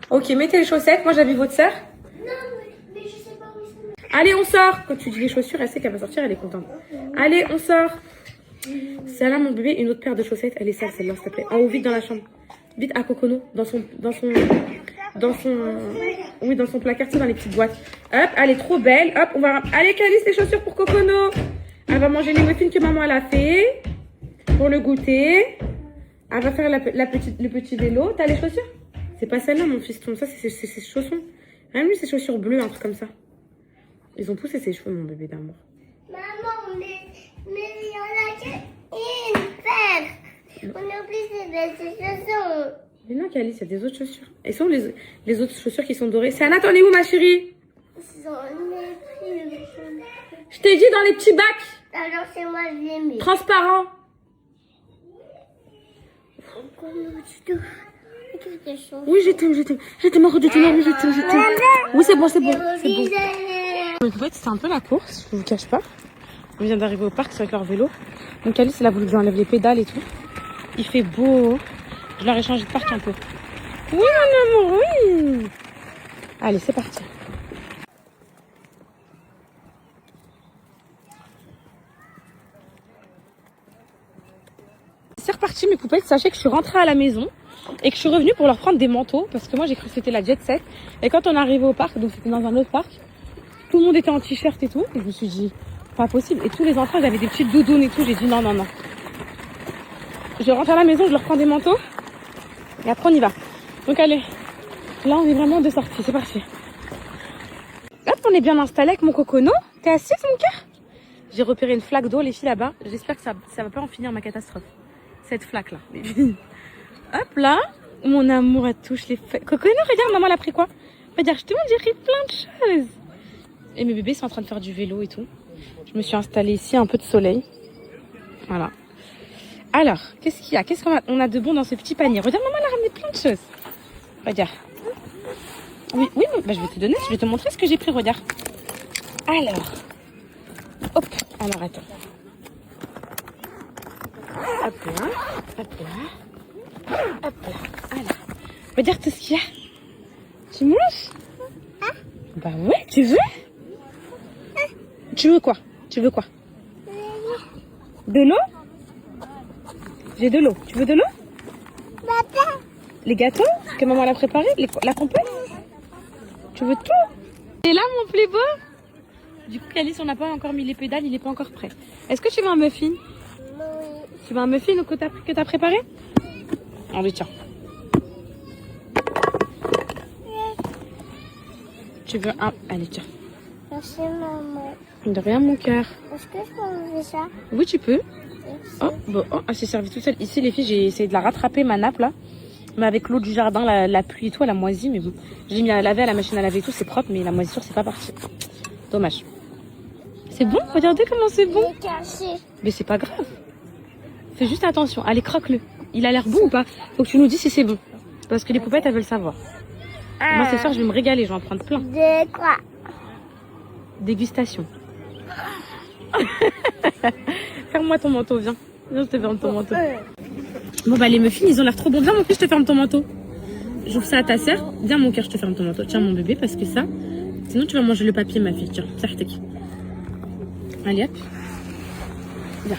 Ok, mettez les chaussettes. Moi, j'habille votre sœur. Non, mais je sais pas où ils sont. Allez, on sort. Quand tu dis les chaussures, elle sait qu'elle va sortir, elle est contente. Allez, on sort. C'est là, mon bébé, une autre paire de chaussettes. Elle est sale, celle-là, s'il te plaît. En haut, vite dans la chambre. Vite à Cocono, dans son placard, tu sais, dans les petites boîtes. Hop, elle est trop belle. Hop, on va, allez, Calice, les chaussures pour Cocono. Elle va manger les muffins que maman elle a fait pour le goûter. Elle va faire le petit vélo. T'as les chaussures? C'est pas celle-là, mon fiston. Ça, c'est ses chaussons. Rien lui, ses chaussures bleues, un truc comme ça. Ils ont poussé ses cheveux, mon bébé d'amour. Maman, mais il y en a qu'une paire. On est obligé de mettre ces chaussons. Mais non, Calice, il y a des autres chaussures. Et sont les autres chaussures qui sont dorées. C'est Anna, t'en es où, ma chérie? Je t'ai dit dans les petits bacs. Alors c'est moi, je les mets. Transparents. Oui, je t'aime. Je t'aime, arrête de t'énerver, je t'aime. Oui, c'est bon. Mais en fait, c'était un peu la course, je vous cache pas. On vient d'arriver au parc, c'est avec leur vélo. Donc Alice, elle a voulu que j'enlève les pédales et tout. Il fait beau. Je leur ai changé de parc un peu. Oui, mon amour, oui. Allez, c'est parti. C'est reparti, mes poupettes. Sachez que je suis rentrée à la maison et que je suis revenue pour leur prendre des manteaux parce que moi j'ai cru que c'était la jet set. Et quand on est arrivé au parc, donc c'était dans un autre parc, tout le monde était en t-shirt et tout. Et je me suis dit, pas possible. Et tous les enfants, ils avaient des petites doudounes et tout. J'ai dit non. Je rentre à la maison, je leur prends des manteaux. Et après, on y va. Donc allez, là on est vraiment de sortie. C'est parti. Hop, on est bien installé avec mon Cocono. T'es assise, mon cœur? J'ai repéré une flaque d'eau, les filles, là-bas. J'espère que ça va pas en finir ma catastrophe. Cette flaque-là. Hop, là. Mon amour, elle touche les feuilles. Cocono, regarde, maman, elle a pris quoi? Regarde, je te montre, j'ai pris plein de choses. Et mes bébés sont en train de faire du vélo et tout. Je me suis installée ici, un peu de soleil. Voilà. Alors, qu'est-ce qu'il y a? Qu'est-ce qu'on a de bon dans ce petit panier? Regarde, maman, elle a ramené plein de choses. Regarde. Oui, bah, je vais te montrer ce que j'ai pris, regarde. Alors. Hop, alors attends. Hop là. Alors. Regarde tout ce qu'il y a. Tu manges? Bah ouais, tu veux? Tu veux quoi? De l'eau? J'ai de l'eau. Tu veux de l'eau? Les gâteaux que maman l'a préparé? La compote? Tu veux tout? Et là, mon plus beau? Du coup, Calice, on n'a pas encore mis les pédales, il n'est pas encore prêt. Est-ce que tu veux un muffin? Oui. Tu veux un muffin que t'as préparé? Allez, tiens. Tu veux un... Allez, tiens. Merci, maman. De rien, mon cœur. Est-ce que je peux enlever ça? Oui, tu peux. Merci. Oh, bon, elle s'est servie toute seule. Ici, les filles, j'ai essayé de la rattraper, ma nappe, là. Mais avec l'eau du jardin, la pluie et tout, elle a moisi. Mais bon, j'ai mis à laver à la machine à laver et tout, c'est propre. Mais la moisissure, c'est pas parti. Dommage. C'est bon? Regardez comment c'est bon. Il est cassé. Mais c'est pas grave. Fais juste attention. Allez, croque-le. Il a l'air bon ou pas? Faut que tu nous dises si c'est bon. Parce que les poupettes, elles veulent savoir. Moi, ce soir, je vais me régaler. Je vais en prendre plein. De quoi? Dégustation. Ferme-moi ton manteau, viens. Viens, je te ferme ton manteau. Bon, bah, les muffins, ils ont l'air trop bons. Viens, mon cœur, je te ferme ton manteau. J'ouvre ça à ta sœur. Viens, mon cœur, je te ferme ton manteau. Tiens, mon bébé, parce que ça... Sinon, tu vas manger le papier, ma fille. Tiens, serre-t'es. Allez, hop. Viens.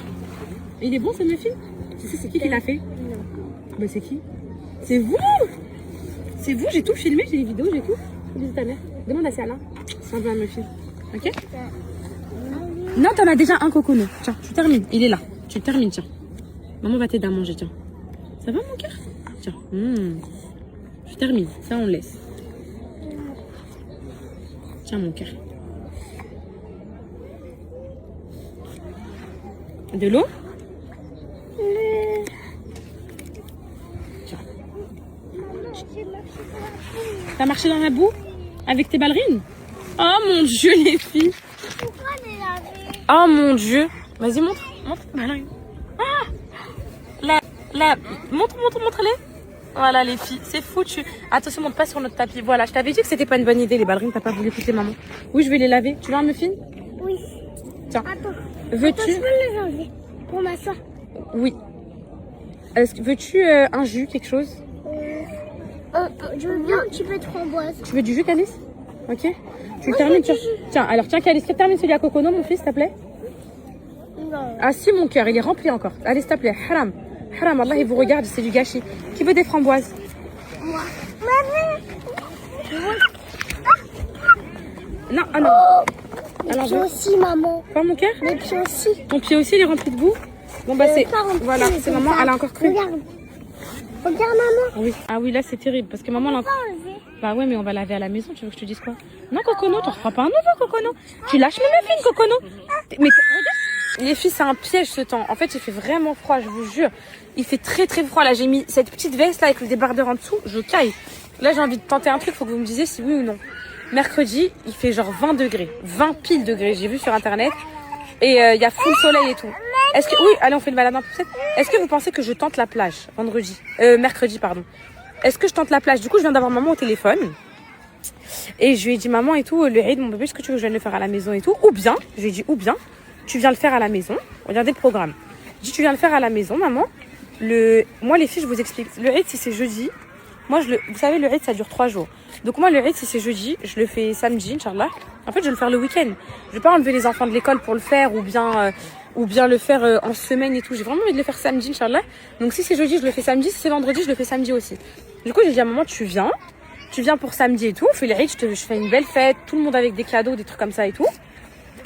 Il est bon, ce muffin? Tu sais, c'est qui l'a fait? Non. Bah, c'est qui? C'est vous! C'est vous, j'ai tout filmé, j'ai les vidéos, j'ai tout. Bisous ta mère. Demande à Céline. C'est un peu un muffin. Ok? Non, t'en as déjà un Cocono. Tiens, tu termines. Il est là. Tu termines, tiens. Maman va t'aider à manger, tiens. Ça va, mon cœur? Tiens. Tu termines. Ça, on laisse. Tiens, mon cœur. De l'eau? Tiens. T'as marché dans la boue? Avec tes ballerines? Oh mon Dieu, les filles! Pourquoi les laver? Oh mon Dieu! Vas-y, montre. Montre tes ballerines. Ah! Là, montre-les. Voilà les filles, c'est foutu. Attention, monte pas sur notre tapis. Voilà, je t'avais dit que c'était pas une bonne idée les ballerines, t'as pas voulu écouter maman. Oui, je vais les laver. Tu veux un muffin? Oui. Tiens. Attends. Veux-tu? Je peux les enlever pour ma soeur. Oui. Veux-tu un jus, quelque chose? Je veux bien un petit peu de framboise. Tu veux du jus, Calice? Ok. Tu le termines sur... Tiens, alors tiens, Calice, termine celui à Cocono, mon fils, s'il te plaît. Non. Ah si, mon cœur, il est rempli encore. Allez, s'il te plaît, haram. Haram, Allah, il vous regarde, c'est du gâchis. Qui veut des framboises? Moi. Maman. Non, ah non. Les Alors, pieds aussi, maman. Quoi, mon cœur? Les pieds aussi. Ton pied aussi, il est rempli de boue? Bon, bah, c'est... Pas rempli, Voilà, c'est maman, elle a encore cru. Regarde. Regarde, maman. Oui. Ah oui, là, c'est terrible, parce que maman... Bah ouais, mais on va laver à la maison, tu veux que je te dise quoi? Non, Cocono, t'en feras pas un nouveau, Cocono. Tu lâches mes muffins, Cocono. Mais regarde. Les filles, c'est un piège ce temps. En fait, il fait vraiment froid, je vous jure. Il fait très très froid. Là, j'ai mis cette petite veste là avec le débardeur en dessous. Je caille. Là, j'ai envie de tenter un truc. Faut que vous me disiez si oui ou non. Mercredi, il fait genre 20 degrés. 20 piles degrés. J'ai vu sur internet. Et il y a full soleil et tout. Est-ce que... Oui, allez, on fait une balade en poussette. Est-ce que vous pensez que je tente la plage mercredi, pardon. Est-ce que je tente la plage? Du coup, je viens d'avoir maman au téléphone. Et je lui ai dit, maman et tout, le Eid, mon bébé, est-ce que tu veux que je vienne le faire à la maison et tout? Ou bien, je lui ai dit, ou bien, tu viens le faire à la maison. Regardez le programme. Je dis, tu viens le faire à la maison, maman. Moi, les filles, je vous explique. Le Eid, si c'est jeudi, moi, vous savez, le Eid, ça dure 3 jours. Donc, moi, le Eid, si c'est jeudi, je le fais samedi, Inch'Allah. En fait, je vais le faire le week-end. Je vais pas enlever les enfants de l'école pour le faire ou bien le faire en semaine et tout. J'ai vraiment envie de le faire samedi, Inch'Allah. Donc, si c'est jeudi, je le fais samedi. Si c'est vendredi, je le fais samedi aussi. Du coup, j'ai dit à maman, tu viens pour samedi et tout. On fait le Eid, je fais une belle fête. Tout le monde avec des cadeaux, des trucs comme ça et tout.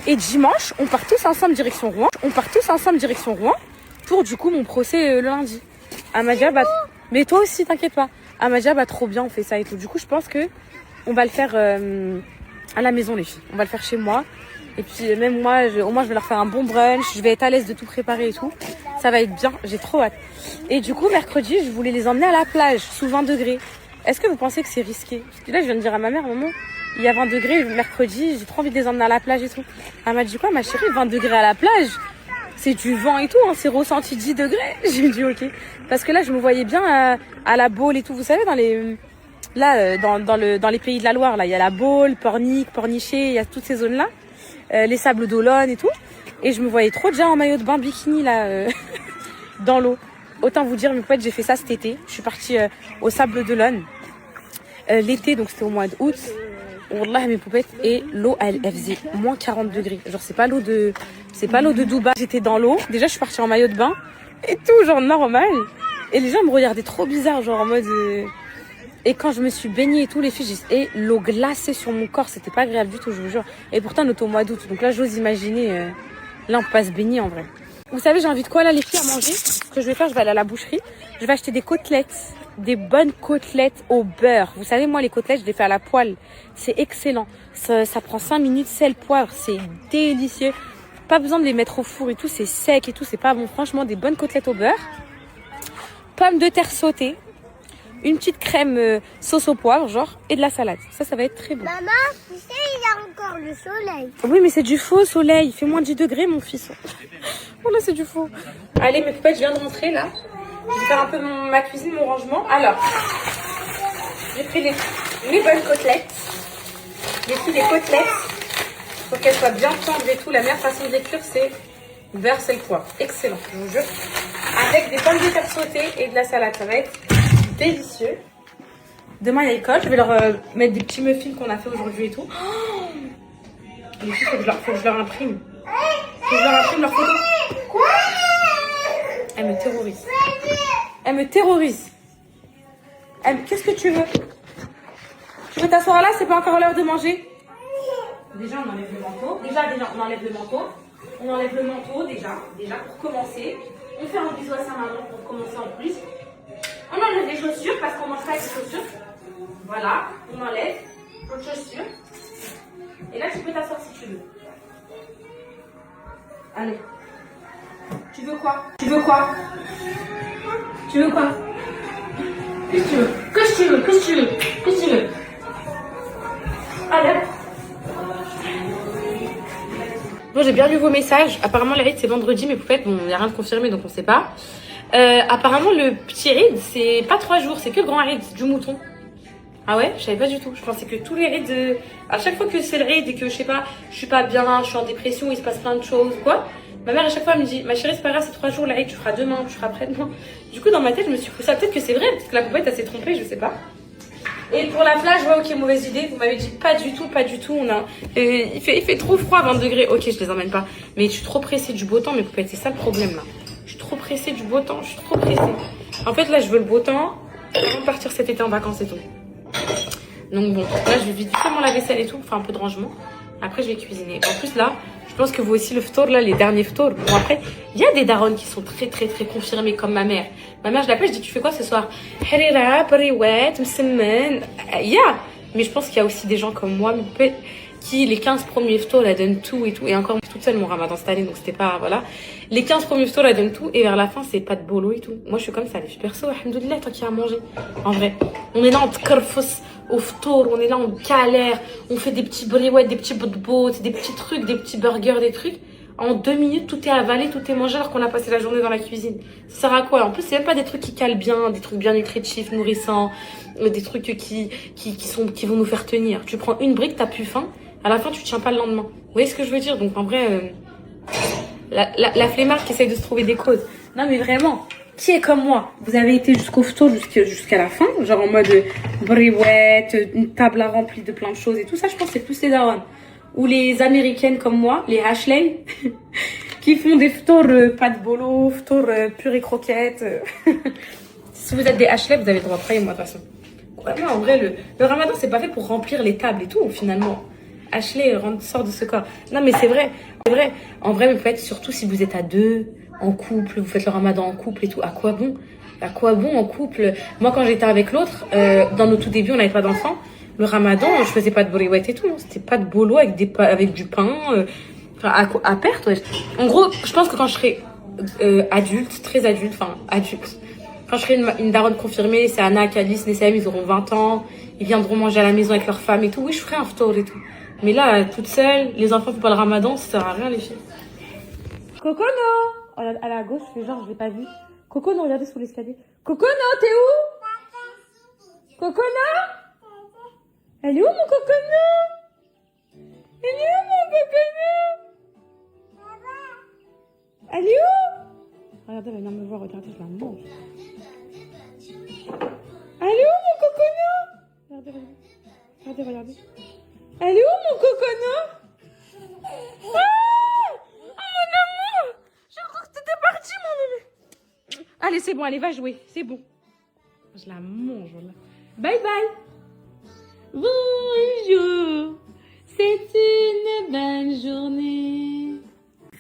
Et dimanche, on part tous ensemble direction Rouen. Pour du coup mon procès le lundi. Elle m'a dit, bah, mais toi aussi, t'inquiète pas. Elle m'a dit, bah, trop bien, on fait ça et tout. Du coup, je pense que on va le faire à la maison, les filles. On va le faire chez moi. Et puis, même moi, au moins, je vais leur faire un bon brunch. Je vais être à l'aise de tout préparer et tout. Ça va être bien. J'ai trop hâte. Et du coup, mercredi, je voulais les emmener à la plage, sous 20 degrés. Est-ce que vous pensez que c'est risqué? Parce que là, je viens de dire à ma mère, maman, il y a 20 degrés, mercredi, j'ai trop envie de les emmener à la plage et tout. Elle m'a dit quoi, ma chérie, 20 degrés à la plage? C'est du vent et tout, hein, c'est ressenti 10 degrés. J'ai dit ok. Parce que là, je me voyais bien à la Baule et tout. Vous savez, dans les pays de la Loire, là, il y a la Baule, Pornic, Pornichet, il y a toutes ces zones-là. Les Sables d'Olonne et tout. Et je me voyais trop déjà en maillot de bain bikini, là, dans l'eau. Autant vous dire, mes poètes, j'ai fait ça cet été. Je suis partie au Sable d'Olonne. L'été, donc c'était au mois d'août. Wallah, mes poupettes, et l'eau, elle faisait moins 40 degrés. Genre, c'est pas l'eau de Dubaï. J'étais dans l'eau. Déjà, je suis partie en maillot de bain. Et tout, genre, normal. Et les gens me regardaient trop bizarre, genre, en mode... Et quand je me suis baignée et tout, les filles, et l'eau glacée sur mon corps, c'était pas agréable du tout, je vous jure. Et pourtant, on était au mois d'août. Donc là, j'ose imaginer... Là, on peut pas se baigner, en vrai. Vous savez, j'ai envie de quoi, là, les filles, à manger? Ce que je vais faire, je vais aller à la boucherie. Je vais acheter des côtelettes. Des bonnes côtelettes au beurre. Vous savez, moi, les côtelettes, je les fais à la poêle. C'est excellent. Ça prend 5 minutes, sel, poivre. C'est délicieux. Pas besoin de les mettre au four et tout. C'est sec et tout. C'est pas bon. Franchement, des bonnes côtelettes au beurre. Pommes de terre sautées. Une petite crème sauce au poivre, genre. Et de la salade. Ça va être très bon. Maman, tu sais, il y a encore le soleil. Oui, mais c'est du faux soleil. Il fait moins 10 degrés, mon fils. Voilà, c'est du faux. Allez, mes poupettes, je viens de rentrer, là. Je vais faire un peu ma cuisine, mon rangement. Alors, j'ai pris mes bonnes côtelettes. J'ai pris des côtelettes. Il faut qu'elles soient bien tendres et tout. La meilleure façon de les cuire, c'est beurre, sel, poivre. Excellent, je vous jure. Avec des pommes de terre sautées et de la salade. Ça va être délicieux. Demain, il y a école. Je vais leur mettre des petits muffins qu'on a fait aujourd'hui et tout. Oh, il faut que je leur imprime. Faut que je leur imprime leur photo. Quoi? Elle me terrorise. Elle me terrorise. Qu'est-ce que tu veux? Tu veux t'asseoir là? C'est pas encore l'heure de manger? Déjà, on enlève le manteau. On enlève le manteau. On enlève le manteau, déjà pour commencer. On fait un bisou à sa maman pour commencer en plus. On enlève les chaussures parce qu'on mange pas avec les chaussures. Voilà, on enlève l'autre chaussure. Et là, tu peux t'asseoir si tu veux. Allez. Tu veux quoi? Tu veux quoi? Tu veux quoi? Qu'est-ce que tu veux? Qu'est-ce que tu veux? Qu'est-ce que tu veux? Qu'est-ce que tu veux? Allez. Bon, j'ai bien lu vos messages. Apparemment, les rites, c'est vendredi, mais poupettes, bon, il n'y a rien de confirmé, donc on ne sait pas. Apparemment, le petit ride, c'est pas 3 jours, c'est que le grand ride du mouton. Ah ouais, je savais pas du tout. Je pensais que tous les rides, à chaque fois que c'est le ride et que je sais pas, je suis pas bien, je suis en dépression, il se passe plein de choses, quoi. Ma mère à chaque fois elle me dit, ma chérie, c'est pas grave, c'est 3 jours, le ride, tu feras demain, tu feras après-demain. Du coup, dans ma tête, je me suis pris ça. Peut-être que c'est vrai, parce que la poupette, elle s'est trompée, je sais pas. Et pour la plage, ouais, ok, mauvaise idée. Vous m'avez dit pas du tout, pas du tout. Il fait trop froid, 20 degrés. Ok, je les emmène pas. Mais je suis trop pressée du beau temps, mes poupettes. C'est ça le problème là. Je suis trop pressée du beau temps. Je suis trop pressée. En fait, là, je veux le beau temps avant de partir cet été en vacances et tout. Donc bon, là, je vais vite faire mon lave-vaisselle et tout. Enfin, un peu de rangement. Après, je vais cuisiner. En plus, là, je pense que vous aussi, le ftour, là, les derniers ftours. Bon, après, il y a des darons qui sont très, très, très confirmés, comme ma mère. Ma mère, je l'appelle, je dis, tu fais quoi ce soir? Harira, bariwet, msemen. Mais je pense qu'il y a aussi des gens comme moi, qui, les 15 premiers ftours, elles donnent tout et tout. Et encore, toute seule, mon ramadan cette année, donc c'était pas, voilà. Les 15 premiers ftours, elles donnent tout. Et vers la fin, c'est pas de bolo et tout. Moi, je suis comme ça, les filles perso, alhamdoulilah, tant qu'il y a à manger. En vrai. On est là, en tkarfos au ftour, on est là, on galère. On fait des petits briouettes, des petits boutbots, des petits trucs, des petits burgers, des trucs. En 2 minutes, tout est avalé, tout est mangé alors qu'on a passé la journée dans la cuisine. Ça sert à quoi? En plus, c'est même pas des trucs qui calent bien, des trucs bien nutritifs, nourrissants, des trucs qui vont nous faire tenir. Tu prends une brique, t'as plus faim, à la fin, tu tiens pas le lendemain. Vous voyez ce que je veux dire? Donc, en vrai, la flemmarde qui essaye de se trouver des causes. Non, mais vraiment, qui est comme moi? Vous avez été jusqu'au photo, jusqu'à la fin, genre en mode briouette, une table remplie de plein de choses et tout ça, je pense que c'est plus les darons. Ou les américaines comme moi, les Ashley, qui font des ftours pas de bolo, ftours purée croquettes. Si vous êtes des Ashley, vous avez le droit de travailler, moi, de toute façon. Vraiment, en vrai, le ramadan, c'est pas fait pour remplir les tables et tout, finalement. Ashley sort de ce corps. Non, mais c'est vrai. C'est vrai. En vrai, vous faites, surtout si vous êtes à 2, en couple, vous faites le ramadan en couple et tout. À quoi bon? À quoi bon en couple? Moi, quand j'étais avec l'autre, dans nos tout débuts, on n'avait pas d'enfants. Le ramadan, je faisais pas de briouette et tout. C'était pas de bolo avec du pain. À perte, ouais. En gros, je pense que quand je serai adulte, très adulte, quand je serai une daronne confirmée, c'est Anna, Calice, Nessem, ils auront 20 ans. Ils viendront manger à la maison avec leurs femmes et tout. Oui, je ferai un ftour et tout. Mais là, toute seule, les enfants font pas le ramadan, ça sert à rien, les filles. Cocono! À la gauche, je fais genre, je l'ai pas vu. Cocono, regardez sous l'escalier. Cocono, t'es où? Cocono? Elle est où, mon cocono? Elle est où, mon cocono? Elle est où? Regardez, elle vient me voir, regardez, je la mange. Elle est où, mon cocono? Regardez, regardez. Regardez. Elle est où, mon cocono? Ah! Oh, mon amour! Je crois que t'étais parti, mon bébé. Allez, c'est bon, allez, va jouer. C'est bon. Je la mange, là. Bye bye. Bonjour. C'est une bonne journée.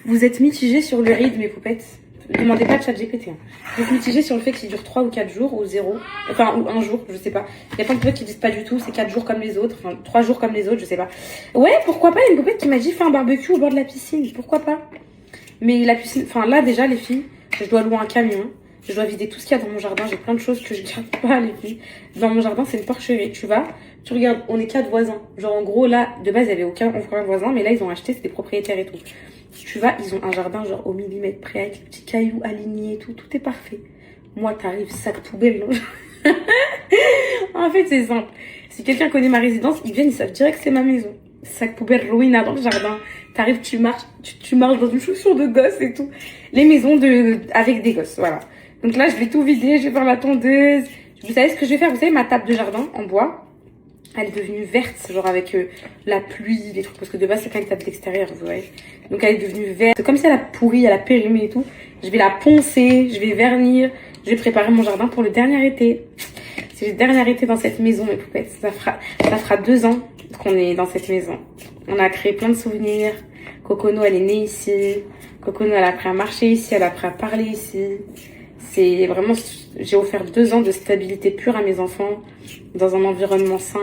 Vous êtes mitigés sur le ride, mes poupettes. Demandez pas de ChatGPT. Hein. Vous êtes mitigés sur le fait qu'il dure 3 ou 4 jours ou 0. Enfin, ou 1 jour, je sais pas. Il y a plein de poupettes qui disent pas du tout, c'est 4 jours comme les autres. Enfin, 3 jours comme les autres, je sais pas. Ouais, pourquoi pas? Il y a une poupette qui m'a dit fais un barbecue au bord de la piscine. Pourquoi pas? Mais la piscine, enfin là déjà, les filles, je dois louer un camion. Je dois vider tout ce qu'il y a dans mon jardin. J'ai plein de choses que je garde pas, les filles. Dans mon jardin, c'est une porcherie. Tu regardes, on est 4 voisins. Genre, en gros, là, de base, il y avait aucun voisin, mais là, ils ont acheté, c'est des propriétaires et tout. Tu vas, ils ont un jardin, genre, au millimètre près, avec les petits cailloux alignés et tout. Tout est parfait. Moi, t'arrives, sac poubelle. En fait, c'est simple. Si quelqu'un connaît ma résidence, ils viennent, ils savent direct que c'est ma maison. Sac poubelle ruina dans le jardin. T'arrives, tu marches dans une chaussure de gosse et tout. Les maisons avec des gosses, voilà. Donc là, je vais tout vider, je vais faire la tondeuse. Vous savez ce que je vais faire? Vous savez, ma table de jardin en bois, elle est devenue verte, genre avec la pluie, les trucs. Parce que de base, c'est pas une table d'extérieur, vous voyez. Donc elle est devenue verte. Comme si elle a pourri, elle a périmé et tout. Je vais la poncer, je vais vernir. Je vais préparer mon jardin pour le dernier été. C'est le dernier été dans cette maison, mes poupettes. Ça fera 2 ans qu'on est dans cette maison. On a créé plein de souvenirs. Cocono, elle est née ici. Cocono, elle a appris à marcher ici, elle a appris à parler ici. C'est vraiment, j'ai offert 2 ans de stabilité pure à mes enfants, dans un environnement sain,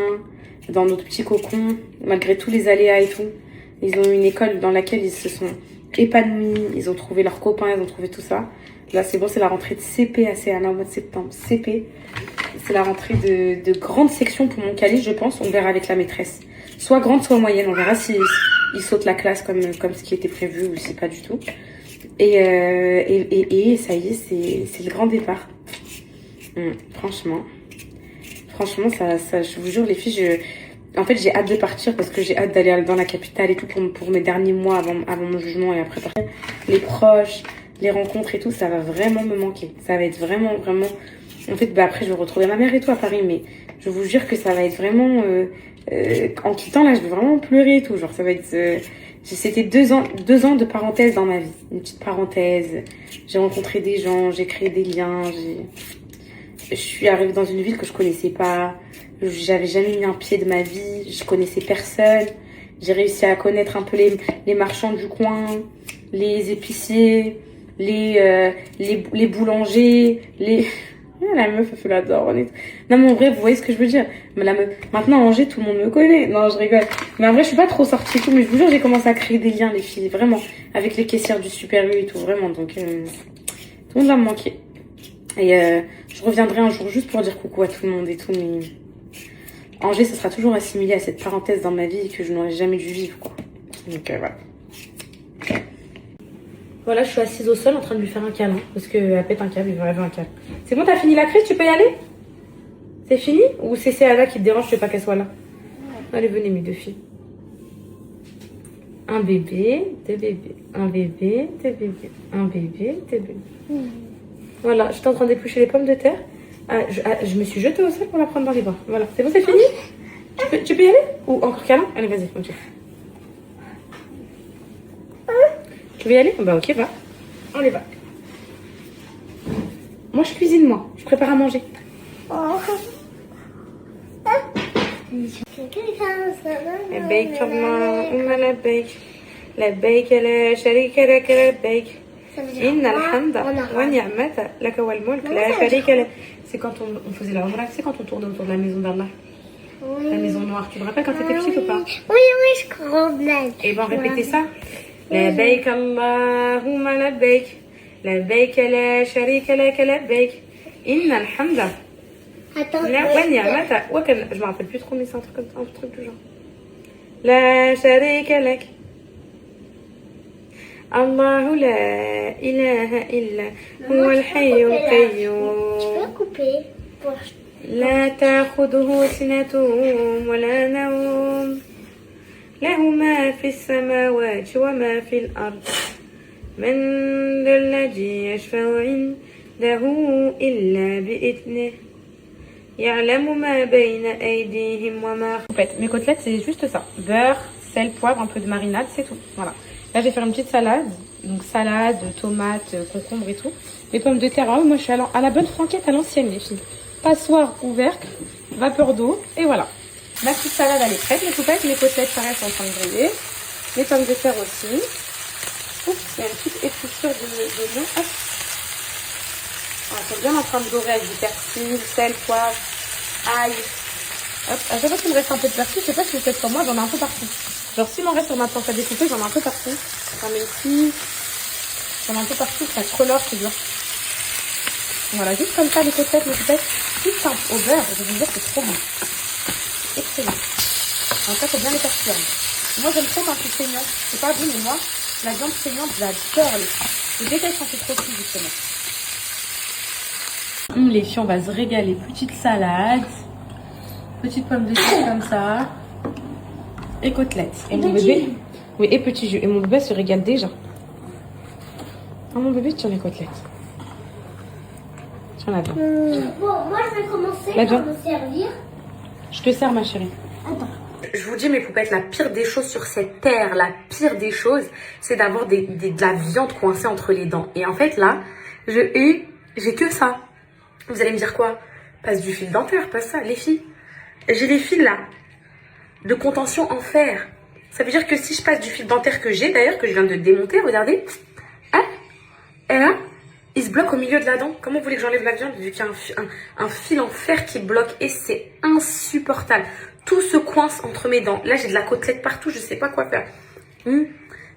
dans notre petit cocon, malgré tous les aléas et tout. Ils ont eu une école dans laquelle ils se sont épanouis, ils ont trouvé leurs copains, ils ont trouvé tout ça. Là, c'est bon, c'est la rentrée de CP à Céana au mois de septembre. CP, c'est la rentrée de grande section pour mon calice, je pense. On verra avec la maîtresse. Soit grande, soit moyenne. On verra si il saute la classe comme ce qui était prévu ou si pas du tout. Et ça y est, c'est le grand départ. Franchement, je vous jure, les filles, en fait, j'ai hâte de partir parce que j'ai hâte d'aller dans la capitale et tout pour mes derniers mois avant mon jugement et après partir. Les proches, les rencontres et tout, ça va vraiment me manquer. Ça va être vraiment, vraiment... En fait, après, je vais retrouver ma mère et tout à Paris, mais je vous jure que ça va être vraiment... en quittant, là, je vais vraiment pleurer et tout. Genre, ça va être... C'était 2 ans de parenthèse dans ma vie. Une petite parenthèse. J'ai rencontré des gens, j'ai créé des liens, je suis arrivée dans une ville que je connaissais pas. J'avais jamais mis un pied de ma vie. Je connaissais personne. J'ai réussi à connaître un peu les marchands du coin, les épiciers, les boulangers, la meuf, elle fait la daronne. Non, mais en vrai, vous voyez ce que je veux dire. Mais maintenant, à Angers, tout le monde me connaît. Non, je rigole. Mais en vrai, je suis pas trop sortie et tout. Mais je vous jure, j'ai commencé à créer des liens, les filles. Vraiment. Avec les caissières du Super U et tout. Vraiment. Donc, tout le monde va me manquer. Et je reviendrai un jour juste pour dire coucou à tout le monde et tout. Mais Angers, ça sera toujours assimilé à cette parenthèse dans ma vie que je n'aurais jamais dû vivre, quoi. Donc, voilà. Voilà, je suis assise au sol en train de lui faire un câlin. Parce qu'elle pète un câble, il veut un câble. C'est bon, t'as fini la crise, tu peux y aller? C'est fini? Ou c'est Anna qui te dérange, je veux pas qu'elle soit là? Allez, venez mes 2 filles. Un bébé, 2 bébés. Un bébé, 2 bébés. Un bébé, 2 bébés. Voilà, j'étais en train d'éplucher les pommes de terre. Je me suis jetée au sol pour la prendre dans les bras. Voilà, c'est bon, c'est fini? Tu peux y aller? Ou encore câlin? Allez, vas-y, ok. Tu veux y aller? Bah ok, va. On y va. Moi, je cuisine, moi. Je prépare à manger. لبيك اللهم لبيك لبيك لا شريك لك لبيك إن الحمد والنعمة لك والملك لا شريك لك. C'est quand on faisait la umrah, c'est quand on tournait autour de la maison d'Allah. La maison noire. Tu te rappelles quand t'étais petite ou pas? Oui, je crois bien. Et ben répétez ça. لبيك اللهم لبيك لبيك لا شريك لك لبيك إن الحمد Attends, je me rappelle plus trop, mais c'est un truc du genre. La sharika lak. Allahu la ilaha illa huwa al-hayyul qayyum. tu peux couper pour... لا تأخذه سنة ولا نوم له ما في السماوات وما في الأرض من ذا الذي يشفع عنده إلا بإذنه يعلم ما بين أيديهم وما خلفهم. Mes côtelettes, c'est juste ça. Beurre, sel, poivre, un peu de marinade, c'est tout. Voilà. Là, je vais faire une petite salade. Donc, salade, tomates, concombre et tout. Les pommes de terre, moi, je suis à la bonne franquette à l'ancienne, les filles. Passoire, couvercle, vapeur d'eau, et voilà. Ma petite salade, elle est prête, mes poupettes. Mes côtelettes, pareil, sont en train de griller. Les pommes de terre aussi. Ouf, il y a une petite épluchure de lion. Hop. Voilà, c'est bien en train de dorer avec du persil, sel, poivre, ail. Hop, à chaque fois qu'il me reste un peu de persil, je sais pas si vous faites comme moi, j'en ai un peu partout. Genre, s'il m'en reste sur ma planche à découper, j'en ai un peu partout. Enfin, même si j'en ai un peu partout, ça colore, c'est dur. Voilà, juste comme ça, les côtelettes, les poupettes, tout simple, au beurre, je vais vous dire, c'est trop bon. Excellent. En fait, faut bien les faire cuire. Moi, j'aime trop quand c'est saignant. Je sais pas vous, mais moi, la viande saignante, j'adore les fruits. Je déteste quand c'est trop cuit, justement. Les filles, on va se régaler. Petite salade, petite pomme de terre comme ça, et côtelettes. Et mon bébé, oui, et petit jus. Et mon bébé se régale déjà. Ah, mon bébé, tiens les côtelettes. Tiens la viande. Bon, moi je vais commencer La par viande. me servir. Je te sers, ma chérie. Attends. Je vous dis, mes poupettes, la pire des choses sur cette terre, la pire des choses, c'est d'avoir de la viande coincée entre les dents. Et en fait, là, j'ai que ça. Vous allez me dire quoi? Passe du fil dentaire, passe ça, les filles. J'ai les fils là, de contention en fer. Ça veut dire que si je passe du fil dentaire que j'ai, d'ailleurs, que je viens de démonter, regardez. Hein? Et là, il se bloque au milieu de la dent. Comment vous voulez que j'enlève la viande vu qu'il y a un fil en fer qui bloque? Et c'est insupportable. Tout se coince entre mes dents. Là, j'ai de la côtelette partout, je sais pas quoi faire.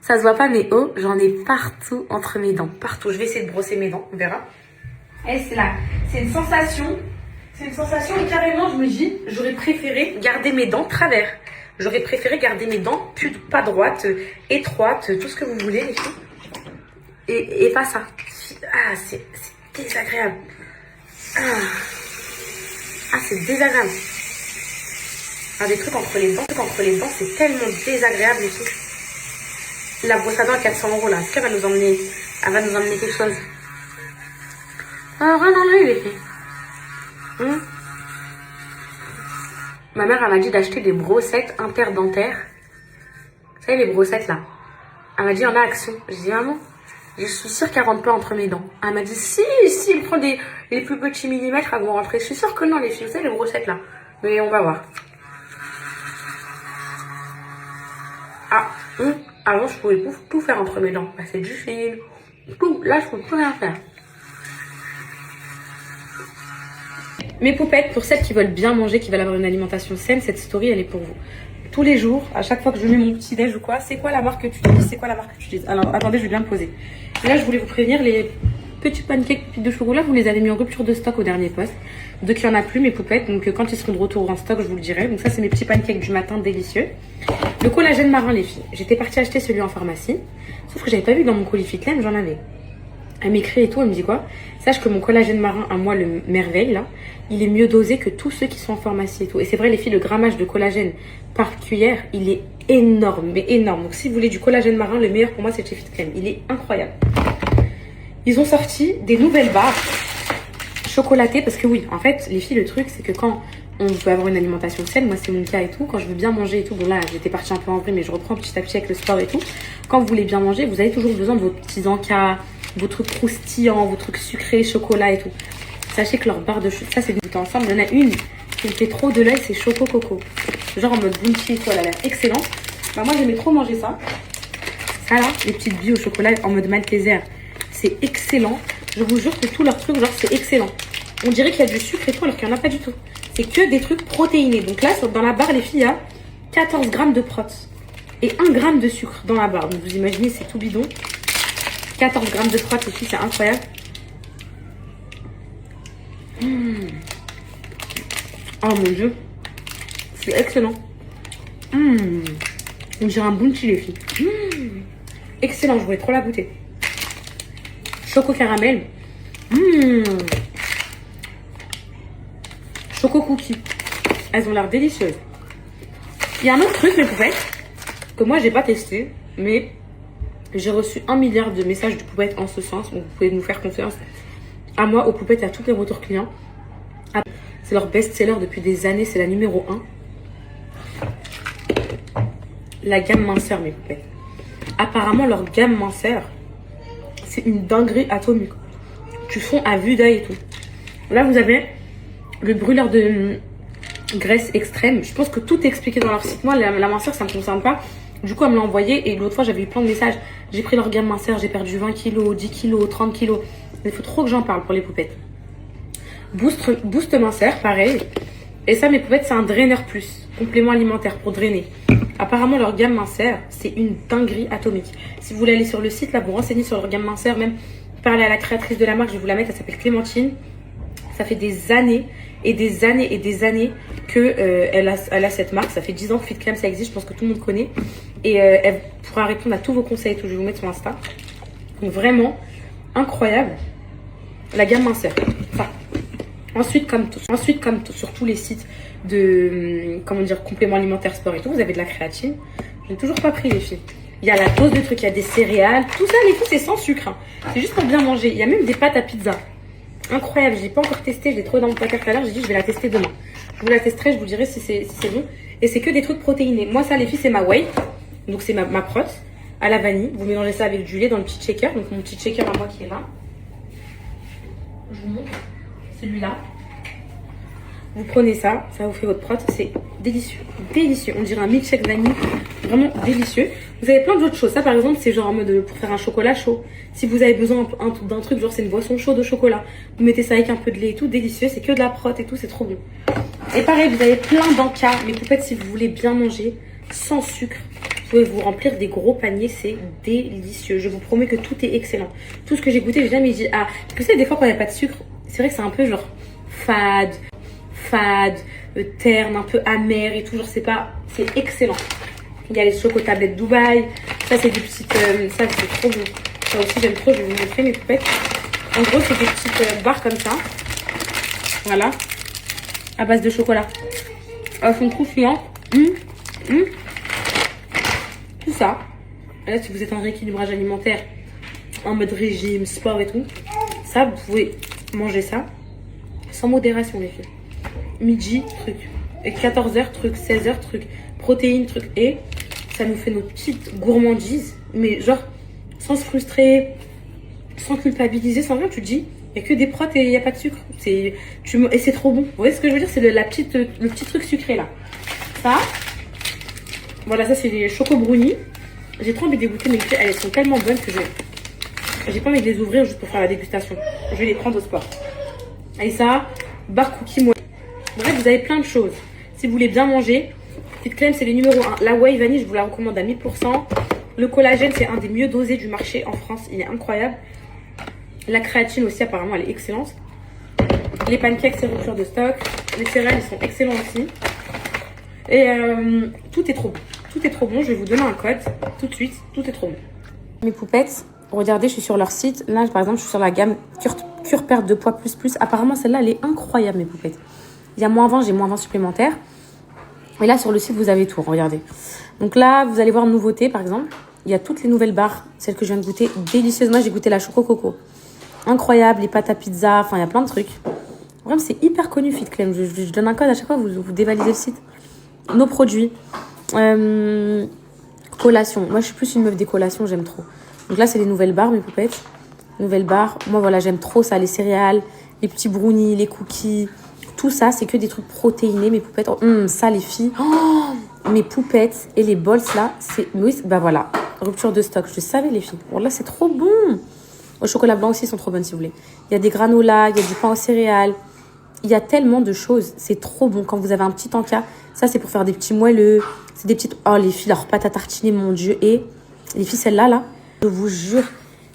Ça se voit pas, mais oh, j'en ai partout entre mes dents. Partout. Je vais essayer de brosser mes dents, on verra. Et c'est là, c'est une sensation où carrément je me dis, j'aurais préféré garder mes dents travers. J'aurais préféré garder mes dents pas droites, étroites, tout ce que vous voulez les filles. Et pas ça. Ah, c'est désagréable. Ah, c'est désagréable. Ah, des trucs entre les dents, c'est tellement désagréable et tout. La brosse à dents à 400 € là, est-ce qu'elle va nous emmener, quelque chose? Rien d'enlever les filles. Ma mère, elle m'a dit d'acheter des brossettes interdentaires. Vous savez, les brossettes là. Elle m'a dit, en a Action. J'ai dit, maman, je suis sûre qu'elle rentre pas entre mes dents. Elle m'a dit, si, il prend les plus petits millimètres, elles vont rentrer. Je suis sûre que non, les filles, vous savez, les brossettes là. Mais on va voir. Ah, avant, je pouvais tout faire entre mes dents. Bah, c'est du fil. Tout. Là, je peux plus rien faire. Mes poupettes, pour celles qui veulent bien manger, qui veulent avoir une alimentation saine, cette story, elle est pour vous. Tous les jours, à chaque fois que je mets mon petit déj ou quoi, c'est quoi la marque que tu utilises? C'est quoi la marque que tu utilises? Alors, attendez, je vais bien me poser. Et là, je voulais vous prévenir, les petits pancakes de chocolat, vous les avez mis en rupture de stock au dernier post. Donc, il n'y en a plus, mes poupettes. Donc, quand ils seront de retour en stock, je vous le dirai. Donc, ça, c'est mes petits pancakes du matin délicieux. Le collagène marin, les filles. J'étais partie acheter celui en pharmacie. Sauf que j'avais pas vu dans mon colis Fitland, j'en avais. Elle m'écrit et tout, elle me dit quoi? Sache que mon collagène marin, à moi, le merveille, là, il est mieux dosé que tous ceux qui sont en pharmacie et tout. Et c'est vrai, les filles, le grammage de collagène par cuillère, il est énorme, mais énorme. Donc si vous voulez du collagène marin, le meilleur pour moi, c'est chez FitCrème. Il est incroyable. Ils ont sorti des nouvelles barres chocolatées, parce que oui, en fait, les filles, le truc, c'est que quand on veut avoir une alimentation saine, moi c'est mon cas et tout, quand je veux bien manger et tout, bon là, j'étais partie un peu en vrille, mais je reprends petit à petit avec le sport et tout. Quand vous voulez bien manger, vous avez toujours besoin de vos petits encas, vos trucs croustillants, vos trucs sucrés, chocolat et tout. Sachez que leur barre de chocolat, ça c'est goûté ensemble. Il y en a une qui me fait trop de l'œil, c'est Choco Coco. Genre en mode bounty et tout, elle a l'air excellente. Bah moi j'aimais trop manger ça. Ça là, les petites billes au chocolat en mode Malteser, c'est excellent. Je vous jure que tous leurs trucs, genre c'est excellent. On dirait qu'il y a du sucre et tout alors qu'il n'y en a pas du tout. C'est que des trucs protéinés. Donc là, dans la barre, les filles, il y a 14 grammes de prot et 1 gramme de sucre dans la barre. Donc vous imaginez, c'est tout bidon. 14 grammes de prot, les filles, c'est incroyable. Oh mon dieu, c'est excellent. On dirait un bounty, les filles. Excellent, je voulais trop la goûter. Choco caramel. Choco cookie. Elles ont l'air délicieuses. Il y a un autre truc, mes poupettes, que moi j'ai pas testé, mais j'ai reçu 1 milliard de messages de poupettes en ce sens, donc vous pouvez nous faire confiance. À moi, aux poupettes, à tous les retours clients. C'est leur best-seller depuis des années, c'est la numéro 1. La gamme minceur, mes poupettes. Apparemment, leur gamme minceur, c'est une dinguerie atomique. Tu fonds à vue d'œil et tout. Là, vous avez le brûleur de graisse extrême. Je pense que tout est expliqué dans leur site. Moi, la minceur, ça ne me concerne pas. Du coup, elle me l'a envoyé et l'autre fois, j'avais eu plein de messages. J'ai pris leur gamme minceur, j'ai perdu 20 kilos, 10 kilos, 30 kilos. Il faut trop que j'en parle pour les poupettes. Boost minceur, pareil. Et ça, mes poupettes, c'est un draineur plus. Complément alimentaire pour drainer. Apparemment, leur gamme minceur, c'est une dinguerie atomique. Si vous voulez aller sur le site, là, vous renseignez sur leur gamme minceur, même parler à la créatrice de la marque, je vais vous la mettre, elle s'appelle Clémentine. Ça fait des années et des années et des années que elle a cette marque. Ça fait 10 ans que FitCrème, ça existe, je pense que tout le monde connaît. Et elle pourra répondre à tous vos conseils et tout. Je vais vous mettre son Insta. Donc vraiment, incroyable. La gamme minceur. Enfin, ensuite, comme sur tous les sites de, compléments alimentaires, sport et tout, vous avez de la créatine. Je n'ai toujours pas pris, les filles. Il y a la dose de trucs, il y a des céréales. Tout ça, les filles, c'est sans sucre. Hein. C'est juste pour bien manger. Il y a même des pâtes à pizza. Incroyable. Je l'ai pas encore testé. Je l'ai trouvé dans mon placard tout à l'heure. J'ai dit, je vais la tester demain. Je vous la testerai. Je vous dirai si c'est bon. Et c'est que des trucs protéinés. Moi, ça, les filles, c'est ma whey. Donc, c'est ma prot à la vanille. Vous mélangez ça avec du lait dans le petit shaker. Donc, mon petit shaker à moi qui est là. Je vous montre. Celui-là. Vous prenez ça, ça vous fait votre prot, c'est délicieux, délicieux. On dirait un milkshake vanille, vraiment délicieux. Vous avez plein d'autres choses. Ça, par exemple, c'est genre en mode pour faire un chocolat chaud. Si vous avez besoin d'un truc, genre c'est une boisson chaude au chocolat, vous mettez ça avec un peu de lait et tout, délicieux. C'est que de la prot et tout, c'est trop bon. Et pareil, vous avez plein d'encas. Mais peut-être si vous voulez bien manger sans sucre, vous pouvez vous remplir des gros paniers, c'est délicieux. Je vous promets que tout est excellent. Tout ce que j'ai goûté, j'ai jamais dit ah. Parce que c'est des fois quand il n'y a pas de sucre, c'est vrai que c'est un peu genre fade, terne, un peu amer et tout, genre c'est excellent. Il y a les chocotablettes Dubaï, ça c'est des petites, ça c'est trop bon. Ça aussi, j'aime trop. Je vais vous montrer mes poupettes. En gros, c'est des petites barres comme ça. Voilà. À base de chocolat. Elles sont croustillantes. Tout ça. Et là, si vous êtes en rééquilibrage alimentaire, en mode régime, sport et tout, ça, vous pouvez manger ça sans modération, les filles. Midi, truc. Et 14h, truc. 16h, truc. Protéines, truc. Et ça nous fait nos petites gourmandises. Mais genre, sans se frustrer, sans culpabiliser, sans rien. Tu te dis, il n'y a que des protes et il n'y a pas de sucre. Et c'est trop bon. Vous voyez ce que je veux dire? C'est le petit truc sucré, là. Ça. Voilà, ça, c'est les choco brownies. J'ai trop envie de les goûter, mais elles sont tellement bonnes que j'ai pas envie de les ouvrir juste pour faire la dégustation. Je vais les prendre au sport. Et ça, bar cookie moelleux. Bref, vous avez plein de choses. Si vous voulez bien manger, Fit Clem, c'est les numéros 1. La whey vanille, je vous la recommande à 1000%. Le collagène, c'est un des mieux dosés du marché en France. Il est incroyable. La créatine aussi, apparemment, elle est excellente. Les pancakes, c'est rupture de stock. Les céréales, ils sont excellents aussi. Et tout est trop bon. Tout est trop bon. Je vais vous donner un code tout de suite. Tout est trop bon. Mes poupettes, regardez, je suis sur leur site. Là, par exemple, je suis sur la gamme cure perte de poids plus. Apparemment, celle-là, elle est incroyable, mes poupettes. Il y a moins 20, j'ai moins 20 supplémentaires. Et là, sur le site, vous avez tout. Regardez. Donc là, vous allez voir nouveautés, par exemple. Il y a toutes les nouvelles barres. Celles que je viens de goûter. Délicieuse. Moi, j'ai goûté la Choco Coco. Incroyable. Les pâtes à pizza. Enfin, il y a plein de trucs. Vraiment, c'est hyper connu, Fit Clem. Je donne un code à chaque fois, vous dévalisez le site. Nos produits. Collation. Moi, je suis plus une meuf des collations, j'aime trop. Donc là, c'est les nouvelles barres, mes poupettes. Nouvelles barres. Moi, voilà, j'aime trop ça. Les céréales, les petits brownies, les cookies. Tout ça, c'est que des trucs protéinés, mes poupettes. Ça, les filles. Oh, mes poupettes et les bols, là, c'est... Oui, bah voilà. Rupture de stock. Je savais, les filles. Bon, là, c'est trop bon. Au chocolat blanc aussi, ils sont trop bonnes, si vous voulez. Il y a des granolas, il y a du pain aux céréales. Il y a tellement de choses. C'est trop bon. Quand vous avez un petit encas, ça, c'est pour faire des petits moelleux. C'est des petites... Oh, les filles, leurs pâtes à tartiner, mon Dieu. Et les filles, celle-là, là, je vous jure,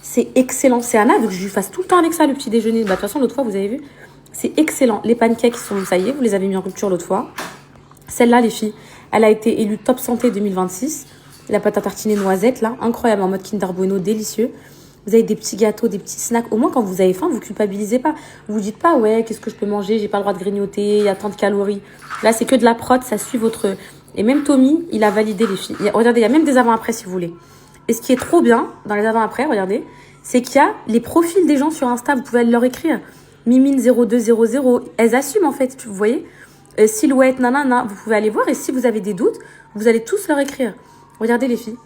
c'est excellent. C'est Anna, vu que je lui fasse tout le temps avec ça, le petit déjeuner. Bah, de toute façon, l'autre fois, vous avez vu, c'est excellent. Les pancakes sont... Ça y est, vous les avez mis en rupture l'autre fois. Celle-là, les filles, elle a été élue Top Santé 2026. La pâte à tartiner noisette, là, incroyable, en mode Kinder Bueno, délicieux. Vous avez des petits gâteaux, des petits snacks. Au moins, quand vous avez faim, vous culpabilisez pas. Vous vous dites pas, ouais, qu'est-ce que je peux manger? J'ai pas le droit de grignoter, il y a tant de calories. Là, c'est que de la prot, ça suit votre... Et même Tommy, il a validé les filles. Regardez, il y a même des avant-après, si vous voulez. Et ce qui est trop bien, dans les avant-après, regardez, c'est qu'il y a les profils des gens sur Insta. Vous pouvez aller leur écrire. Mimine0200. Elles assument, en fait, vous voyez. Silhouette, nanana. Vous pouvez aller voir. Et si vous avez des doutes, vous allez tous leur écrire. Regardez, les filles.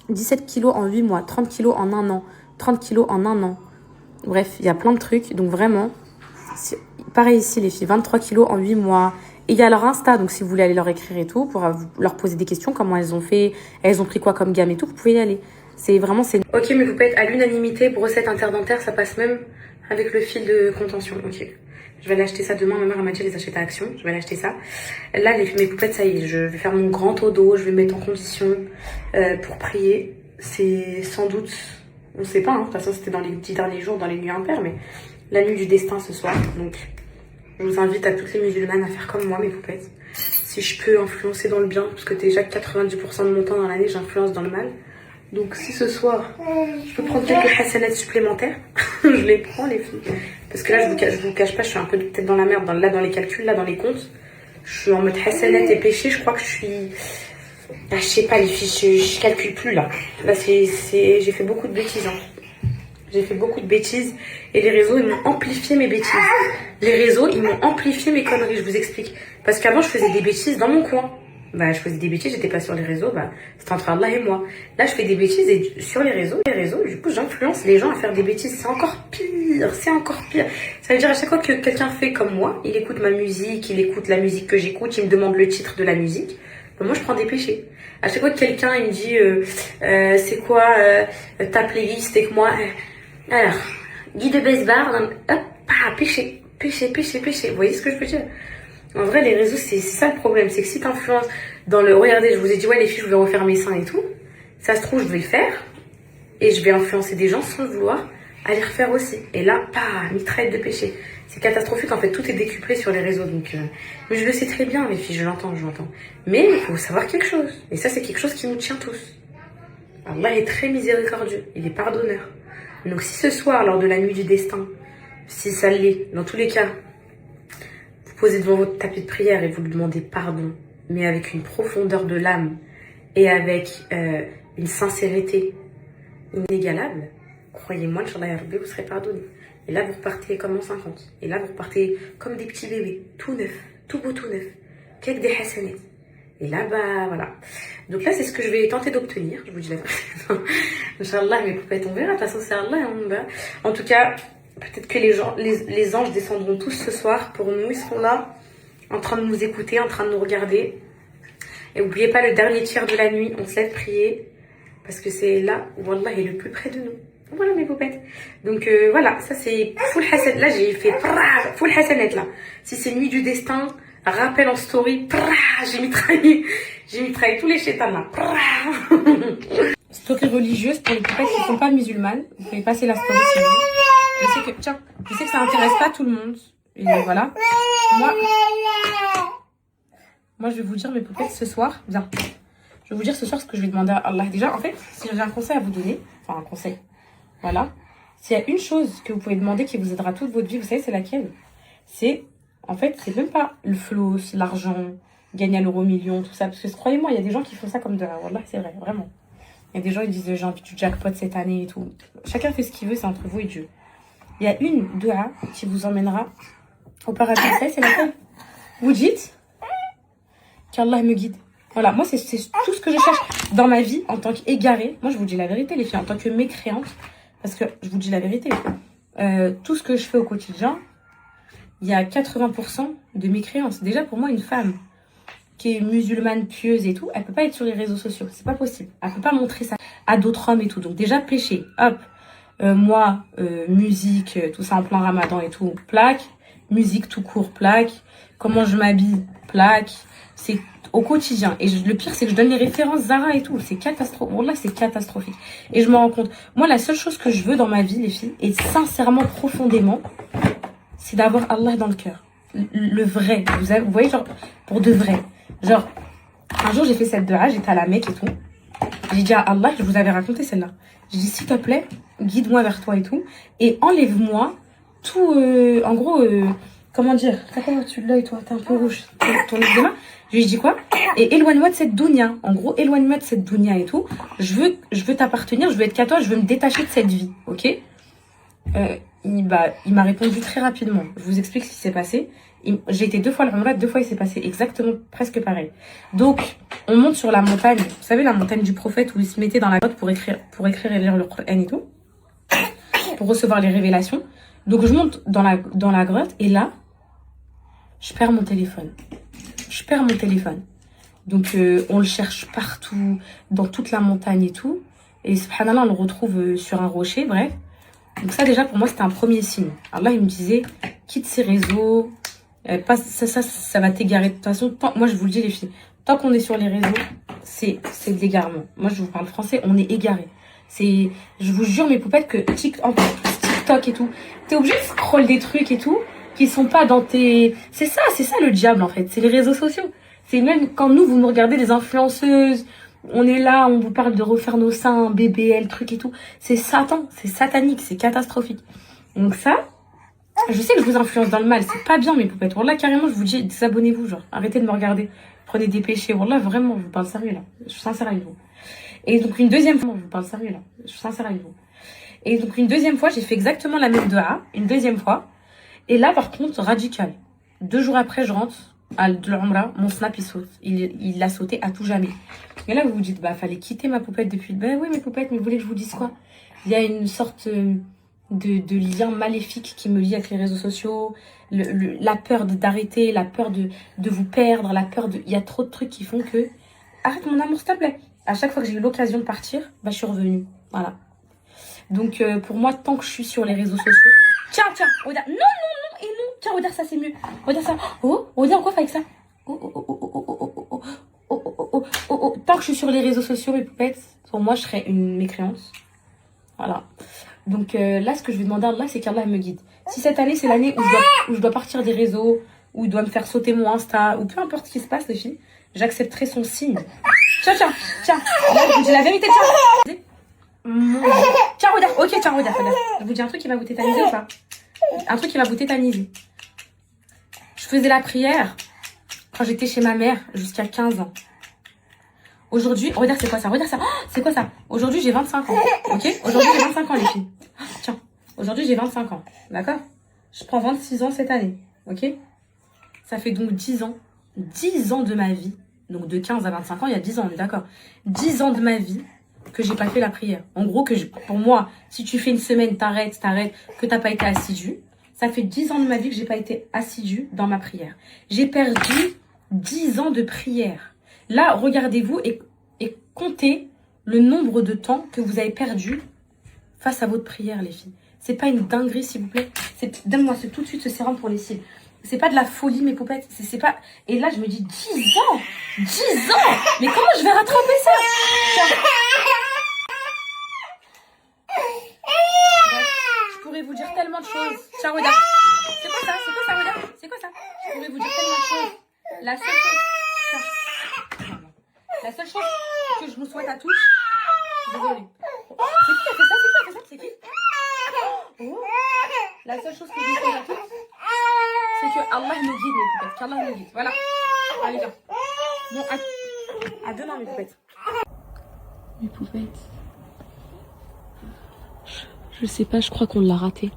17 kilos en 8 mois. 30 kilos en 1 an. 30 kilos en 1 an. Bref, il y a plein de trucs. Donc vraiment, pareil ici les filles, 23 kilos en 8 mois. Et il y a leur Insta, donc si vous voulez aller leur écrire et tout, pour leur poser des questions, comment elles ont fait, elles ont pris quoi comme gamme et tout, vous pouvez y aller. C'est vraiment... Ok, mes poupettes, à l'unanimité, brossette interdentaire, ça passe même avec le fil de contention. Ok. Je vais aller acheter ça demain. Ma mère m'a dit les acheter à Action. Je vais aller acheter ça. Là, mes poupettes, ça y est, je vais faire mon grand au dos. Je vais me mettre en condition pour prier. C'est sans doute... On ne sait pas, hein. De toute façon, c'était dans les 10 derniers jours, dans les nuits impaires, mais la nuit du destin ce soir. Donc, je vous invite à toutes les musulmanes à faire comme moi, mes poupettes. Si je peux influencer dans le bien, parce que déjà 90% de mon temps dans l'année, j'influence dans le mal. Donc, si ce soir, je peux prendre quelques hasanats supplémentaires, je les prends, les filles. Parce que là, je vous cache pas, je suis un peu peut-être dans la merde, là, dans les calculs, là, dans les comptes. Je suis en mode hasanat et péché, je crois que je suis... Ah, je sais pas les filles, je calcule plus là. Là j'ai fait beaucoup de bêtises. Hein. J'ai fait beaucoup de bêtises et les réseaux ils m'ont amplifié mes bêtises. Les réseaux ils m'ont amplifié mes conneries, je vous explique. Parce qu'avant je faisais des bêtises dans mon coin. Bah je faisais des bêtises, j'étais pas sur les réseaux, bah c'était entre Allah et moi. Là je fais des bêtises et sur les réseaux, du coup j'influence les gens à faire des bêtises. C'est encore pire, c'est encore pire. Ça veut dire à chaque fois que quelqu'un fait comme moi, il écoute ma musique, il écoute la musique que j'écoute, il me demande le titre de la musique. Moi, je prends des péchés. À chaque fois que quelqu'un il me dit c'est quoi ta playlist et que moi... alors, Guy de Besbar, hop, péché. Vous voyez ce que je veux dire? En vrai, les réseaux, c'est ça le problème. C'est que si t'influences dans le... Regardez, je vous ai dit, ouais, les filles, je vais refaire mes seins et tout. Ça se trouve, je vais le faire. Et je vais influencer des gens sans le vouloir à les refaire aussi. Et là, mitraille de péché. C'est catastrophique, en fait, tout est décuplé sur les réseaux. Donc, mais je le sais très bien, les filles, je l'entends. Mais il faut savoir quelque chose. Et ça, c'est quelque chose qui nous tient tous. Allah est très miséricordieux, il est pardonneur. Donc si ce soir, lors de la nuit du destin, si ça l'est, dans tous les cas, vous posez devant votre tapis de prière et vous lui demandez pardon, mais avec une profondeur de l'âme et avec une sincérité inégalable, croyez-moi, Inch'Allah ya Rabbi, vous serez pardonné. Et là, vous repartez comme en 50. Et là, vous repartez comme des petits bébés, tout neuf, tout beau, tout neuf, qu'avec des hasanettes. Et là, bah voilà. Donc là, c'est ce que je vais tenter d'obtenir. Je vous dis la vérité. Inch'Allah, mes poupettes, on verra. De toute façon, c'est Allah. On verra. En tout cas, peut-être que les anges descendront tous ce soir pour nous. Ils seront là, en train de nous écouter, en train de nous regarder. Et n'oubliez pas le dernier tiers de la nuit. On se lève prier. Parce que c'est là où Allah est le plus près de nous. Voilà mes poupettes. Donc voilà, ça c'est full hasanat. Là, j'ai fait full hasanat là. Si c'est nuit du destin, rappel en story, j'ai mitraillé tous les chétans là. Story religieuse pour les poupettes qui ne sont pas musulmanes. Vous pouvez passer la story si vous voulez. Je sais que ça intéresse pas tout le monde. Et voilà. Moi, je vais vous dire mes poupettes ce soir. Bien. Je vais vous dire ce soir ce que je vais demander à Allah. Déjà, en fait, si j'ai un conseil à vous donner, enfin un conseil, voilà. S'il y a une chose que vous pouvez demander qui vous aidera toute votre vie, vous savez, c'est laquelle? C'est, en fait, c'est même pas le flow, l'argent, gagner à l'euro million, tout ça. Parce que croyez-moi, il y a des gens qui font ça comme de la wallah, c'est vrai, vraiment. Il y a des gens qui disent j'ai envie du jackpot cette année et tout. Chacun fait ce qu'il veut, c'est entre vous et Dieu. Il y a une dua qui vous emmènera au paradis. Vous savez, c'est laquelle? Vous dites qu'Allah me guide. Voilà, moi, c'est tout ce que je cherche dans ma vie en tant qu'égarée. Moi, je vous dis la vérité, les filles, en tant que mécréante. Parce que, je vous dis la vérité, tout ce que je fais au quotidien, il y a 80% de mécréance. Déjà, pour moi, une femme qui est musulmane, pieuse et tout, elle peut pas être sur les réseaux sociaux. C'est pas possible. Elle peut pas montrer ça à d'autres hommes et tout. Donc, déjà, péché, hop. Moi, musique, tout ça en plein ramadan et tout, plaque. Musique tout court, plaque. Comment je m'habille, plaque. C'est au quotidien. Et le pire, c'est que je donne les références Zara et tout. C'est catastrophique. Là, c'est catastrophique. Et je me rends compte. Moi, la seule chose que je veux dans ma vie, les filles, et sincèrement, profondément, c'est d'avoir Allah dans le cœur. Le vrai. Vous voyez, genre, pour de vrai. Genre, un jour, j'ai fait cette dua, j'étais à la Mecque et tout. J'ai dit à Allah, je vous avais raconté celle-là. J'ai dit, s'il te plaît, guide-moi vers toi et tout. Et enlève-moi tout, en gros, comment dire? T'as quoi au-dessus de l'œil, toi? T'es un peu rouge. Ton œil de main. Je lui ai dit quoi? Et éloigne-moi de cette dounia. En gros, éloigne-moi de cette dounia et tout. Je veux t'appartenir, je veux être qu'à toi, je veux me détacher de cette vie, ok? Il m'a répondu très rapidement. Je vous explique ce qui s'est passé. J'ai été 2 fois à l'Umrah, 2 fois il s'est passé exactement presque pareil. Donc, on monte sur la montagne. Vous savez, la montagne du prophète où il se mettait dans la grotte pour écrire et lire le Coran et tout. Pour recevoir les révélations. Donc, je monte dans la grotte et là, je perds mon téléphone. Donc, on le cherche partout, dans toute la montagne et tout. Et subhanallah, on le retrouve sur un rocher, bref. Donc ça, déjà, pour moi, c'était un premier signe. Allah, il me disait, quitte ces réseaux, ça va t'égarer. De toute façon, moi, je vous le dis, les filles, tant qu'on est sur les réseaux, c'est de l'égarement. Moi, je vous parle français, on est égaré. Je vous jure, mes poupettes, que TikTok et tout, t'es obligé de scroll des trucs et tout, qui sont pas dans tes... C'est ça le diable, en fait. C'est les réseaux sociaux. C'est même quand vous nous regardez, les influenceuses, on est là, on vous parle de refaire nos seins, BBL, trucs et tout. C'est Satan, c'est satanique, c'est catastrophique. Donc ça, je sais que je vous influence dans le mal, c'est pas bien mes poupettes. Wallah, carrément, je vous dis, désabonnez-vous, genre, arrêtez de me regarder. Prenez des péchés. Wallah, vraiment, je vous parle sérieux là. Je suis sincère avec vous. Et donc une deuxième fois, je vous parle sérieux là. Je suis sincère avec vous. Et donc une deuxième fois, j'ai fait exactement la même dua, une deuxième fois. Et là, par contre, radical. 2 jours après, je rentre de l'Umrah, mon snap, il saute. Il l'a sauté à tout jamais. Et là, vous vous dites, fallait quitter ma poupette depuis... oui, mes poupettes, mais vous voulez que je vous dise quoi? Il y a une sorte de lien maléfique qui me lie avec les réseaux sociaux, la peur d'arrêter, la peur de vous perdre, la peur de... Il y a trop de trucs qui font que... Arrête mon amour, s'il te plaît. À chaque fois que j'ai eu l'occasion de partir, je suis revenue. Voilà. Donc, pour moi, tant que je suis sur les réseaux sociaux... Tiens, regarde. Non, et non. Tiens, regarde, ça, c'est mieux. Regarde ça. Oh, regarde, quoi avec ça? Oh. Tant que je suis sur les réseaux sociaux, mes poupettes, pour moi, je serais une mécréance. Voilà. Donc, là, ce que je vais demander à Allah, c'est qu'Allah me guide. Si cette année, c'est l'année où je dois partir des réseaux, où il doit me faire sauter mon Insta, ou peu importe ce qui se passe, les filles, j'accepterai son signe. Tiens. Là, je vous dis la vérité, tiens. Mon Dieu. Tiens, regarde. Ok, tiens, regarde. Je vous dis un truc qui va vous tétaniser ou pas? Un truc qui va vous tétaniser. Je faisais la prière quand j'étais chez ma mère jusqu'à 15 ans. Aujourd'hui, regarde, c'est quoi ça? Regarde ça. Oh, c'est quoi ça? Aujourd'hui, j'ai 25 ans. Ok? Aujourd'hui, j'ai 25 ans, les filles. Oh, tiens, aujourd'hui, j'ai 25 ans. D'accord? Je prends 26 ans cette année. Ok? Ça fait donc 10 ans. 10 ans de ma vie. Donc de 15 à 25 ans, il y a 10 ans, on est d'accord? 10 ans de ma vie que j'ai pas fait la prière. En gros, pour moi, si tu fais une semaine, t'arrêtes, que t'as pas été assidu, ça fait 10 ans de ma vie que j'ai pas été assidu dans ma prière. J'ai perdu 10 ans de prière. Là, regardez-vous et comptez le nombre de temps que vous avez perdu face à votre prière, les filles. C'est pas une dinguerie, s'il vous plaît. Donne-moi tout de suite ce sérum pour les cils. C'est pas de la folie, mes poupettes. C'est pas... Et là, je me dis, 10 ans 10 ans. Mais comment je vais rattraper ça? Je pourrais vous dire tellement de choses. Tiens, regarde. C'est quoi ça? C'est quoi ça, regarde? C'est quoi ça? Je pourrais vous dire tellement de choses. La seule chose... Tiens. La seule chose que je vous souhaite à tous... Désolée. C'est qui qui a fait ça? C'est qui qui a fait ça? C'est qui? Oh. La seule chose que je vous souhaite à tous... c'est que Allah nous guide, mes poupettes. Qu'Allah nous guide. Voilà. Allez, viens. Bon, à demain, mes poupettes. Mes poupettes. Je sais pas, je crois qu'on l'a raté.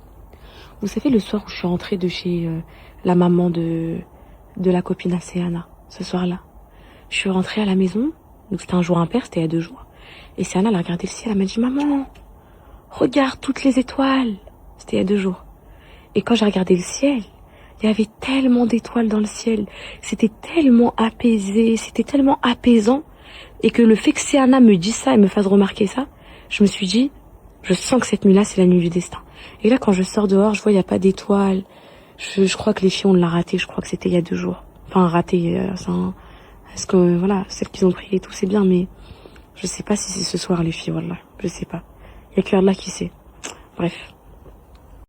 Vous savez, le soir où je suis rentrée de chez la maman de la copine à Céana, ce soir-là, je suis rentrée à la maison. Donc c'était un jour impair, c'était il y a 2 jours. Et Céana, elle a regardé le ciel, elle m'a dit, maman, regarde toutes les étoiles. C'était il y a 2 jours. Et quand j'ai regardé le ciel, il y avait tellement d'étoiles dans le ciel. C'était tellement apaisé, c'était tellement apaisant. Et que le fait que Céana me dise ça et me fasse remarquer ça, je me suis dit, je sens que cette nuit-là, c'est la nuit du destin. Et là, quand je sors dehors, je vois, il n'y a pas d'étoiles. Je crois que les filles, on l'a raté. Je crois que c'était il y a 2 jours. Enfin, raté, parce que, voilà, celles qui ont prié et tout, c'est bien, mais je sais pas si c'est ce soir, les filles, voilà. Je sais pas. Il y a que là qui sait. Bref.